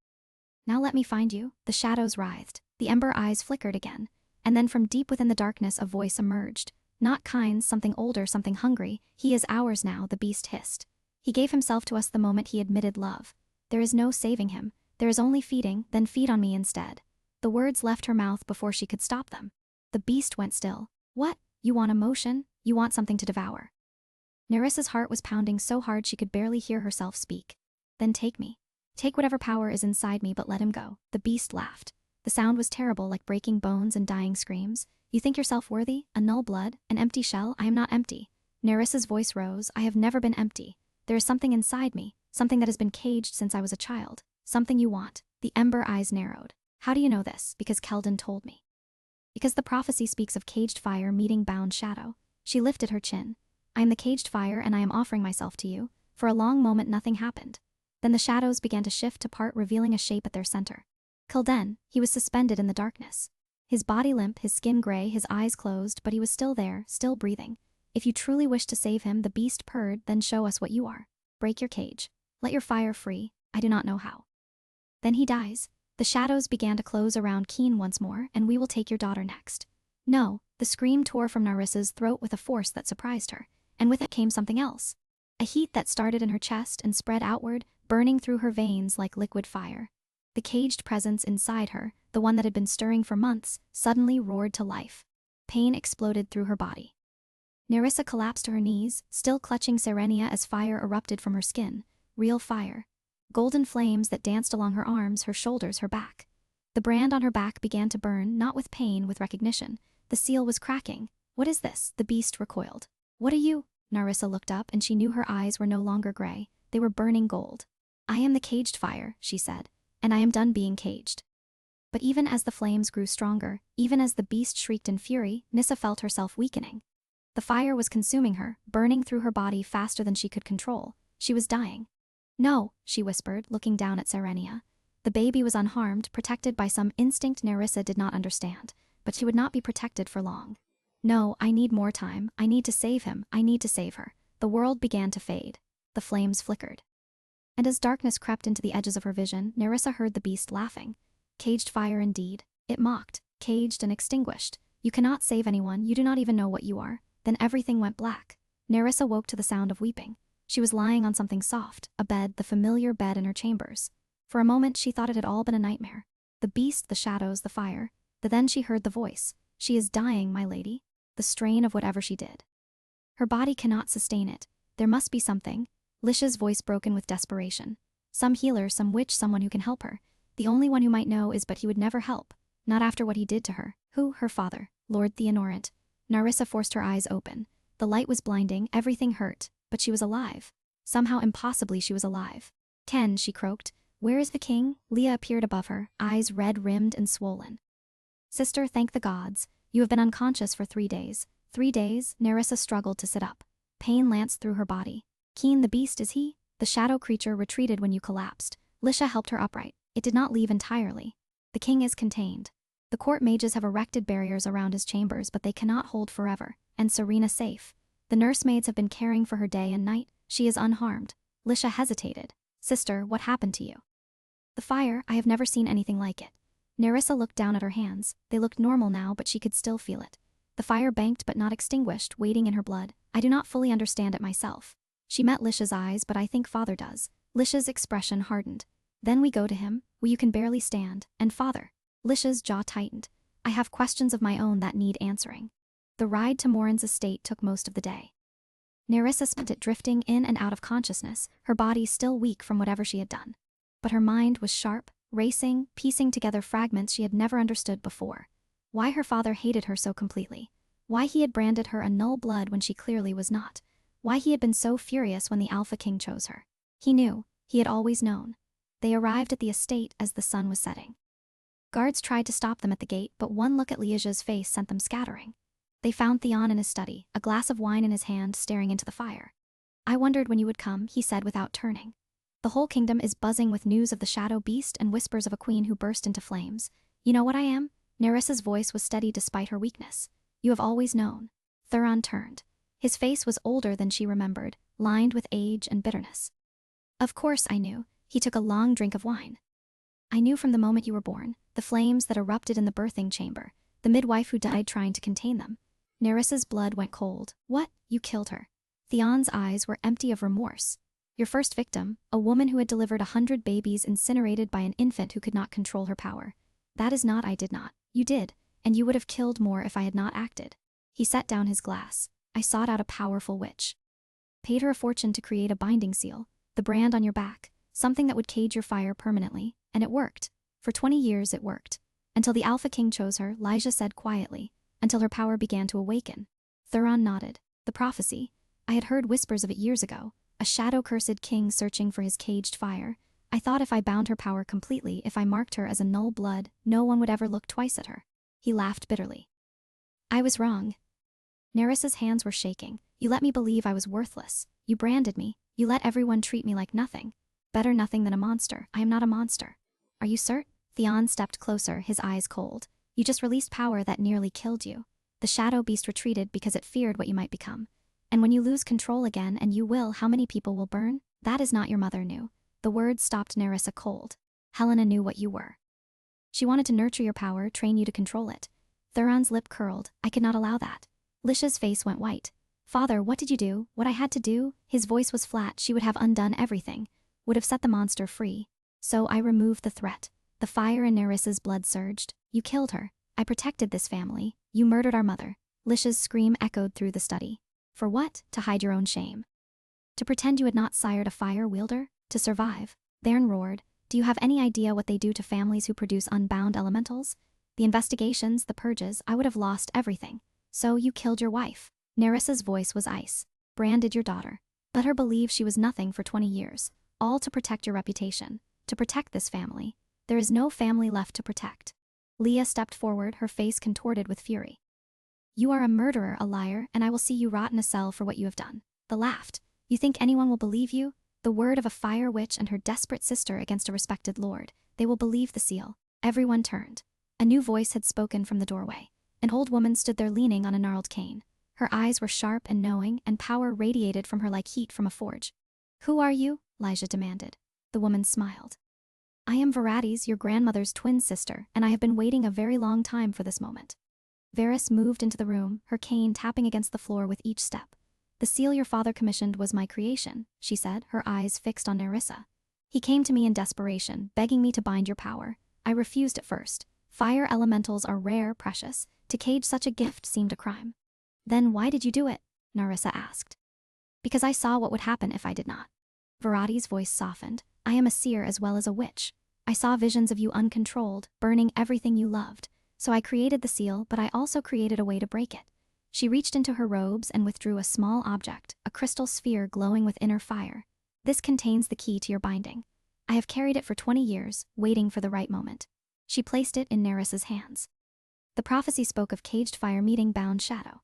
Now let me find you. The shadows writhed. The ember eyes flickered again. And then from deep within the darkness a voice emerged. Not kind, something older, something hungry. He is ours now, the beast hissed. He gave himself to us the moment he admitted love. There is no saving him. There is only feeding, then feed on me instead. The words left her mouth before she could stop them. The beast went still. What? You want emotion? You want something to devour. Nerissa's heart was pounding so hard she could barely hear herself speak. Then take me. Take whatever power is inside me, but let him go. The beast laughed. The sound was terrible, like breaking bones and dying screams. You think yourself worthy? A null blood? An empty shell? I am not empty. Nerissa's voice rose. I have never been empty. There is something inside me, something that has been caged since I was a child. Something you want. The ember eyes narrowed. How do you know this? Because Keldon told me. Because the prophecy speaks of caged fire meeting bound shadow. She lifted her chin. I am the caged fire and I am offering myself to you. For a long moment nothing happened. Then the shadows began to shift apart, revealing a shape at their center. Keldon, he was suspended in the darkness. His body limp, his skin gray, his eyes closed, but he was still there, still breathing. If you truly wish to save him, the beast purred, then show us what you are. Break your cage. Let your fire free. I do not know how. Then he dies. The shadows began to close around Keen once more, and we will take your daughter next. No, the scream tore from Nerissa's throat with a force that surprised her, and with it came something else. A heat that started in her chest and spread outward, burning through her veins like liquid fire. The caged presence inside her, the one that had been stirring for months, suddenly roared to life. Pain exploded through her body. Nerissa collapsed to her knees, still clutching Serenia as fire erupted from her skin. Real fire. Golden flames that danced along her arms, her shoulders, her back. The brand on her back began to burn, not with pain, with recognition. The seal was cracking. What is this? The beast recoiled. What are you? Nerissa looked up and she knew her eyes were no longer gray. They were burning gold. I am the caged fire, she said, and I am done being caged. But even as the flames grew stronger, even as the beast shrieked in fury, Nissa felt herself weakening. The fire was consuming her, burning through her body faster than she could control. She was dying. No, she whispered, looking down at Serenia. The baby was unharmed, protected by some instinct Nerissa did not understand, but she would not be protected for long. No, I need more time. I need to save him. I need to save her. The world began to fade. The flames flickered. And as darkness crept into the edges of her vision, Nerissa heard the beast laughing. Caged fire indeed. It mocked, caged and extinguished. You cannot save anyone, you do not even know what you are. Then everything went black. Nerissa woke to the sound of weeping. She was lying on something soft, a bed, the familiar bed in her chambers. For a moment she thought it had all been a nightmare. The beast, the shadows, the fire. But then she heard the voice. She is dying, my lady. The strain of whatever she did. Her body cannot sustain it. There must be something. Lisha's voice broken with desperation. Some healer, some witch, someone who can help her. The only one who might know is, but he would never help. Not after what he did to her. Who? Her father, Lord Theonorant. Nerissa forced her eyes open. The light was blinding, everything hurt. But she was alive. Somehow impossibly she was alive. Ken, she croaked. Where is the king? Leah appeared above her, eyes red-rimmed and swollen. Sister, thank the gods. You have been unconscious for 3 days. 3 days? Nerissa struggled to sit up. Pain lanced through her body. Keen the beast, is he? The shadow creature retreated when you collapsed. Lisha helped her upright. It did not leave entirely. The king is contained. The court mages have erected barriers around his chambers, but they cannot hold forever. And Serena safe. The nursemaids have been caring for her day and night. She is unharmed. Lisha hesitated. Sister, what happened to you? The fire, I have never seen anything like it. Nerissa looked down at her hands. They looked normal now, but she could still feel it. The fire banked but not extinguished, waiting in her blood. I do not fully understand it myself. She met Lisha's eyes, but I think father does. Lisha's expression hardened. Then we go to him, where you can barely stand, and father. Lisha's jaw tightened. I have questions of my own that need answering. The ride to Morin's estate took most of the day. Nerissa spent it drifting in and out of consciousness, her body still weak from whatever she had done. But her mind was sharp, racing, piecing together fragments she had never understood before. Why her father hated her so completely. Why he had branded her a null blood when she clearly was not. Why he had been so furious when the Alpha King chose her. He knew. He had always known. They arrived at the estate as the sun was setting. Guards tried to stop them at the gate, but one look at Liaja's face sent them scattering. They found Theon in his study, a glass of wine in his hand, staring into the fire. I wondered when you would come, he said without turning. The whole kingdom is buzzing with news of the shadow beast and whispers of a queen who burst into flames. You know what I am? Nerissa's voice was steady despite her weakness. You have always known. Thuron turned. His face was older than she remembered, lined with age and bitterness. Of course I knew. He took a long drink of wine. I knew from the moment you were born, the flames that erupted in the birthing chamber, the midwife who died trying to contain them. Nerissa's blood went cold. What? You killed her. Theon's eyes were empty of remorse. Your first victim, a woman who had delivered 100 babies incinerated by an infant who could not control her power. That is not I did not. You did, and you would have killed more if I had not acted. He set down his glass. I sought out a powerful witch. Paid her a fortune to create a binding seal, the brand on your back, something that would cage your fire permanently, and it worked. For 20 years it worked. Until the Alpha King chose her, Lyja said quietly, until her power began to awaken. Thuron nodded. The prophecy. I had heard whispers of it years ago. A shadow-cursed king searching for his caged fire. I thought if I bound her power completely, if I marked her as a null blood, no one would ever look twice at her. He laughed bitterly. I was wrong. Nerissa's hands were shaking. You let me believe I was worthless. You branded me. You let everyone treat me like nothing. Better nothing than a monster. I am not a monster. Are you certain? Theon stepped closer, his eyes cold. You just released power that nearly killed you. The shadow beast retreated because it feared what you might become. And when you lose control again, and you will, how many people will burn? That is not your mother knew. The words stopped Nerissa cold. Helena knew what you were. She wanted to nurture your power, train you to control it. Thuron's lip curled. I could not allow that. Lisha's face went white. Father, what did you do? What I had to do? His voice was flat. She would have undone everything. Would have set the monster free. So I removed the threat. The fire in Nerissa's blood surged. You killed her. I protected this family. You murdered our mother. Lisha's scream echoed through the study. For what? To hide your own shame. To pretend you had not sired a fire wielder? To survive. Thairn roared. Do you have any idea what they do to families who produce unbound elementals? The investigations, the purges, I would have lost everything. So you killed your wife. Nerissa's voice was ice. Branded your daughter. Let her believe she was nothing for 20 years. All to protect your reputation. To protect this family. There is no family left to protect. Leah stepped forward, her face contorted with fury. You are a murderer, a liar, and I will see you rot in a cell for what you have done. The laughed. You think anyone will believe you? The word of a fire witch and her desperate sister against a respected lord. They will believe the seal. Everyone turned. A new voice had spoken from the doorway. An old woman stood there leaning on a gnarled cane. Her eyes were sharp and knowing, and power radiated from her like heat from a forge. Who are you? Lyja demanded. The woman smiled. I am Varades, your grandmother's twin sister, and I have been waiting a very long time for this moment. Varys moved into the room, her cane tapping against the floor with each step. The seal your father commissioned was my creation, she said, her eyes fixed on Nerissa. He came to me in desperation, begging me to bind your power. I refused at first. Fire elementals are rare, precious. To cage such a gift seemed a crime. Then why did you do it? Nerissa asked. Because I saw what would happen if I did not. Varades' voice softened. I am a seer as well as a witch. I saw visions of you uncontrolled, burning everything you loved. So I created the seal, but I also created a way to break it. She reached into her robes and withdrew a small object, a crystal sphere glowing with inner fire. This contains the key to your binding. I have carried it for 20 years, waiting for the right moment. She placed it in Nerissa's hands. The prophecy spoke of caged fire meeting bound shadow.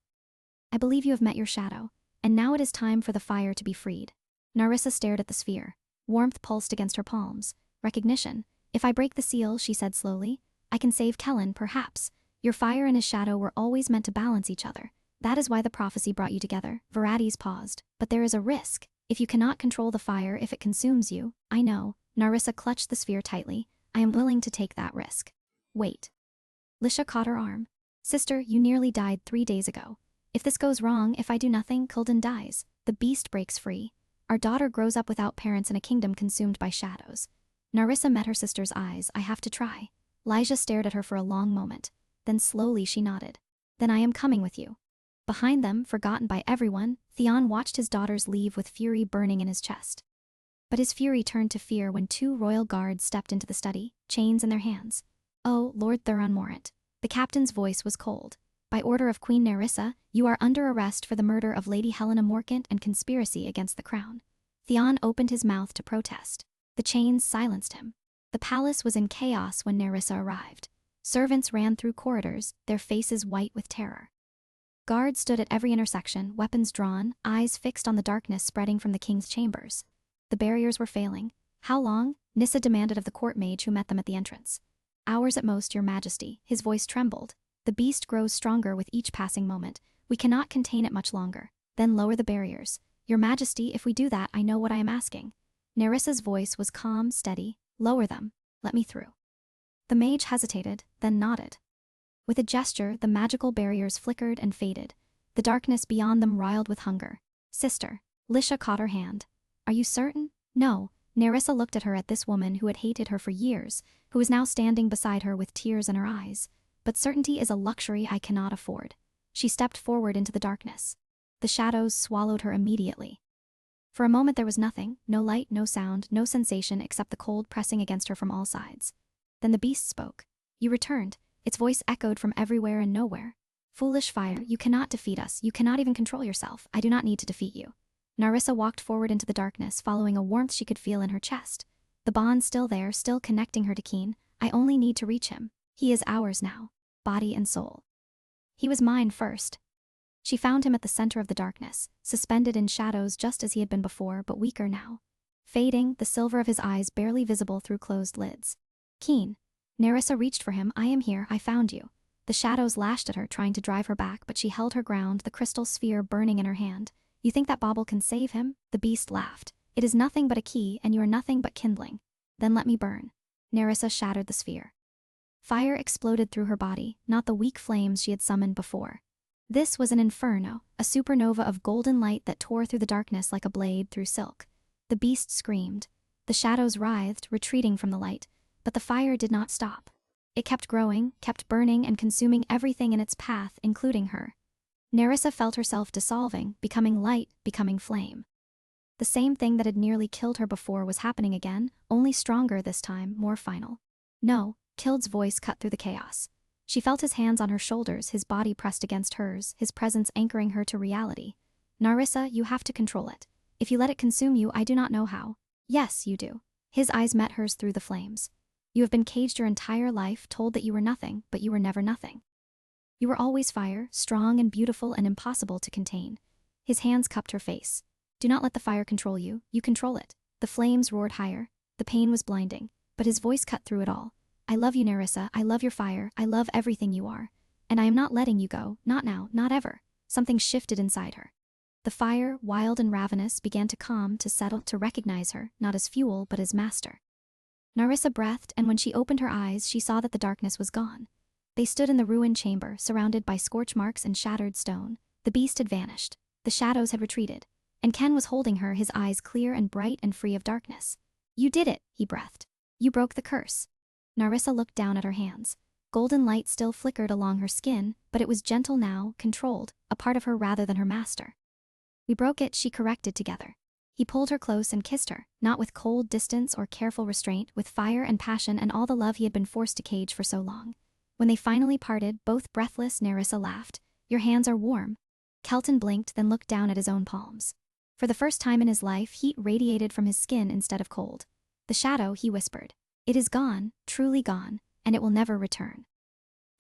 I believe you have met your shadow, and now it is time for the fire to be freed. Nerissa stared at the sphere. Warmth pulsed against her palms. Recognition. If I break the seal, she said slowly, I can save Kellen, perhaps. Your fire and his shadow were always meant to balance each other. That is why the prophecy brought you together. Varades paused. But there is a risk. If you cannot control the fire, if it consumes you, I know. Nerissa clutched the sphere tightly. I am willing to take that risk. Wait. Lisha caught her arm. Sister, you nearly died 3 days ago. If this goes wrong, if I do nothing, Kulden dies. The beast breaks free. Our daughter grows up without parents in a kingdom consumed by shadows. Nerissa met her sister's eyes. I have to try. Lyja stared at her for a long moment. Then slowly she nodded. Then I am coming with you. Behind them, forgotten by everyone, Theon watched his daughters leave with fury burning in his chest. But his fury turned to fear when 2 royal guards stepped into the study, chains in their hands. Oh, Lord Thuron Morant. The captain's voice was cold. By order of Queen Nerissa, you are under arrest for the murder of Lady Helena Morcant and conspiracy against the crown. Theon opened his mouth to protest. The chains silenced him. The palace was in chaos when Nerissa arrived. Servants ran through corridors, their faces white with terror. Guards stood at every intersection, weapons drawn, eyes fixed on the darkness spreading from the king's chambers. The barriers were failing. How long? Nissa demanded of the court mage who met them at the entrance. Hours at most, your majesty. His voice trembled. The beast grows stronger with each passing moment. We cannot contain it much longer. Then lower the barriers. Your Majesty, if we do that, I know what I am asking. Nerissa's voice was calm, steady. Lower them. Let me through. The mage hesitated, then nodded. With a gesture, the magical barriers flickered and faded. The darkness beyond them riled with hunger. Sister. Lisha caught her hand. Are you certain? No. Nerissa looked at her, at this woman who had hated her for years, who was now standing beside her with tears in her eyes. But certainty is a luxury I cannot afford. She stepped forward into the darkness. The shadows swallowed her immediately. For a moment there was nothing, no light, no sound, no sensation except the cold pressing against her from all sides. Then the beast spoke. You returned. Its voice echoed from everywhere and nowhere. Foolish fire, you cannot defeat us. You cannot even control yourself. I do not need to defeat you. Narissa walked forward into the darkness, following a warmth she could feel in her chest. The bond still there, still connecting her to Keen. I only need to reach him. He is ours now, body and soul. He was mine first. She found him at the center of the darkness, suspended in shadows just as he had been before, but weaker now. Fading, the silver of his eyes barely visible through closed lids. Keen. Nerissa reached for him. I am here, I found you. The shadows lashed at her, trying to drive her back, but she held her ground, the crystal sphere burning in her hand. You think that bauble can save him? The beast laughed. It is nothing but a key, and you are nothing but kindling. Then let me burn. Nerissa shattered the sphere. Fire exploded through her body, not the weak flames she had summoned before. This was an inferno, a supernova of golden light that tore through the darkness like a blade through silk. The beast screamed. The shadows writhed, retreating from the light, but the fire did not stop. It kept growing, kept burning and consuming everything in its path, including her. Nerissa felt herself dissolving, becoming light, becoming flame. The same thing that had nearly killed her before was happening again, only stronger this time, more final. No, Kild's voice cut through the chaos. She felt his hands on her shoulders, his body pressed against hers, his presence anchoring her to reality. Narissa, you have to control it. If you let it consume you, I do not know how. Yes, you do. His eyes met hers through the flames. You have been caged your entire life, told that you were nothing, but you were never nothing. You were always fire, strong and beautiful and impossible to contain. His hands cupped her face. Do not let the fire control you, you control it. The flames roared higher. The pain was blinding, but his voice cut through it all. I love you, Nerissa, I love your fire, I love everything you are. And I am not letting you go, not now, not ever. Something shifted inside her. The fire, wild and ravenous, began to calm, to settle, to recognize her, not as fuel, but as master. Narissa breathed, and when she opened her eyes, she saw that the darkness was gone. They stood in the ruined chamber, surrounded by scorch marks and shattered stone. The beast had vanished. The shadows had retreated. And Ken was holding her, his eyes clear and bright and free of darkness. You did it, he breathed. You broke the curse. Narissa looked down at her hands. Golden light still flickered along her skin, but it was gentle now, controlled, a part of her rather than her master. We broke it, she corrected together. He pulled her close and kissed her, not with cold distance or careful restraint, with fire and passion and all the love he had been forced to cage for so long. When they finally parted, both breathless, Nerissa laughed. Your hands are warm. Kelton blinked, then looked down at his own palms. For the first time in his life, heat radiated from his skin instead of cold. The shadow, he whispered. It is gone, truly gone, and it will never return.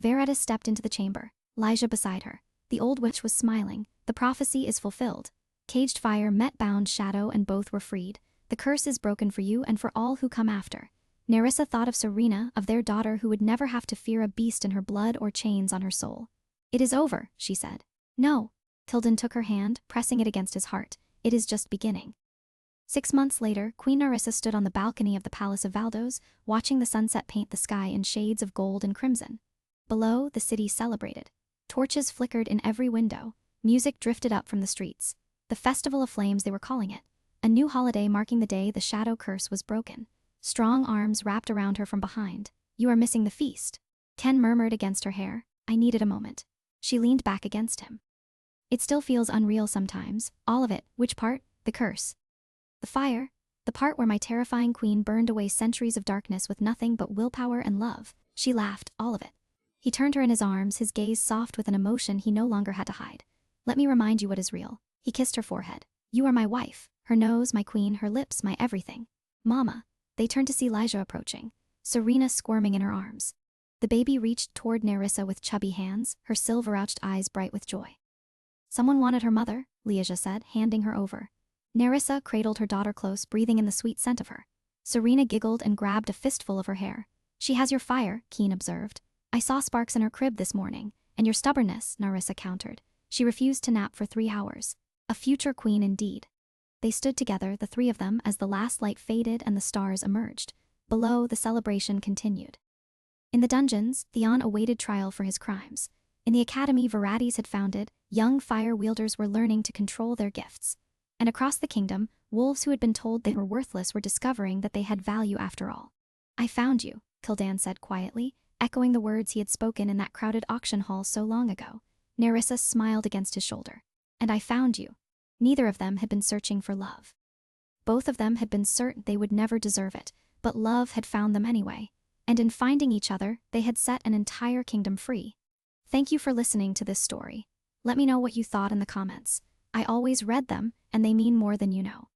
Veretta stepped into the chamber, Lyja beside her. The old witch was smiling. The prophecy is fulfilled. Caged fire met bound shadow and both were freed. The curse is broken for you and for all who come after. Nerissa thought of Serena, of their daughter who would never have to fear a beast in her blood or chains on her soul. It is over, she said. No. Tilden took her hand, pressing it against his heart. It is just beginning. 6 months later, Queen Narissa stood on the balcony of the Palace of Valdos, watching the sunset paint the sky in shades of gold and crimson. Below, the city celebrated. Torches flickered in every window. Music drifted up from the streets. The Festival of Flames, they were calling it. A new holiday marking the day the shadow curse was broken. Strong arms wrapped around her from behind. You are missing the feast. Ken murmured against her hair. I needed a moment. She leaned back against him. It still feels unreal sometimes. All of it. Which part? The curse. The fire. The part where my terrifying queen burned away centuries of darkness with nothing but willpower and love. She laughed, all of it. He turned her in his arms, his gaze soft with an emotion he no longer had to hide. Let me remind you what is real. He kissed her forehead. You are my wife. Her nose, my queen, her lips, my everything. Mama. They turned to see Lyja approaching. Serena squirming in her arms. The baby reached toward Nerissa with chubby hands, her silver-ouched eyes bright with joy. Someone wanted her mother, Lyja said, handing her over. Nerissa cradled her daughter close, breathing in the sweet scent of her. Serena giggled and grabbed a fistful of her hair. She has your fire, Keen observed. I saw sparks in her crib this morning. And your stubbornness, Narissa countered. She refused to nap for 3 hours. A future queen indeed. They stood together, the three of them, as the last light faded and the stars emerged. Below, the celebration continued. In the dungeons, Theon awaited trial for his crimes. In the academy Varades had founded, young fire wielders were learning to control their gifts. And across the kingdom, wolves who had been told they were worthless were discovering that they had value after all. "I found you," Kildan said quietly, echoing the words he had spoken in that crowded auction hall so long ago. Nerissa smiled against his shoulder. "And I found you." Neither of them had been searching for love. Both of them had been certain they would never deserve it, but love had found them anyway. And in finding each other, they had set an entire kingdom free. Thank you for listening to this story. Let me know what you thought in the comments. I always read them, and they mean more than you know.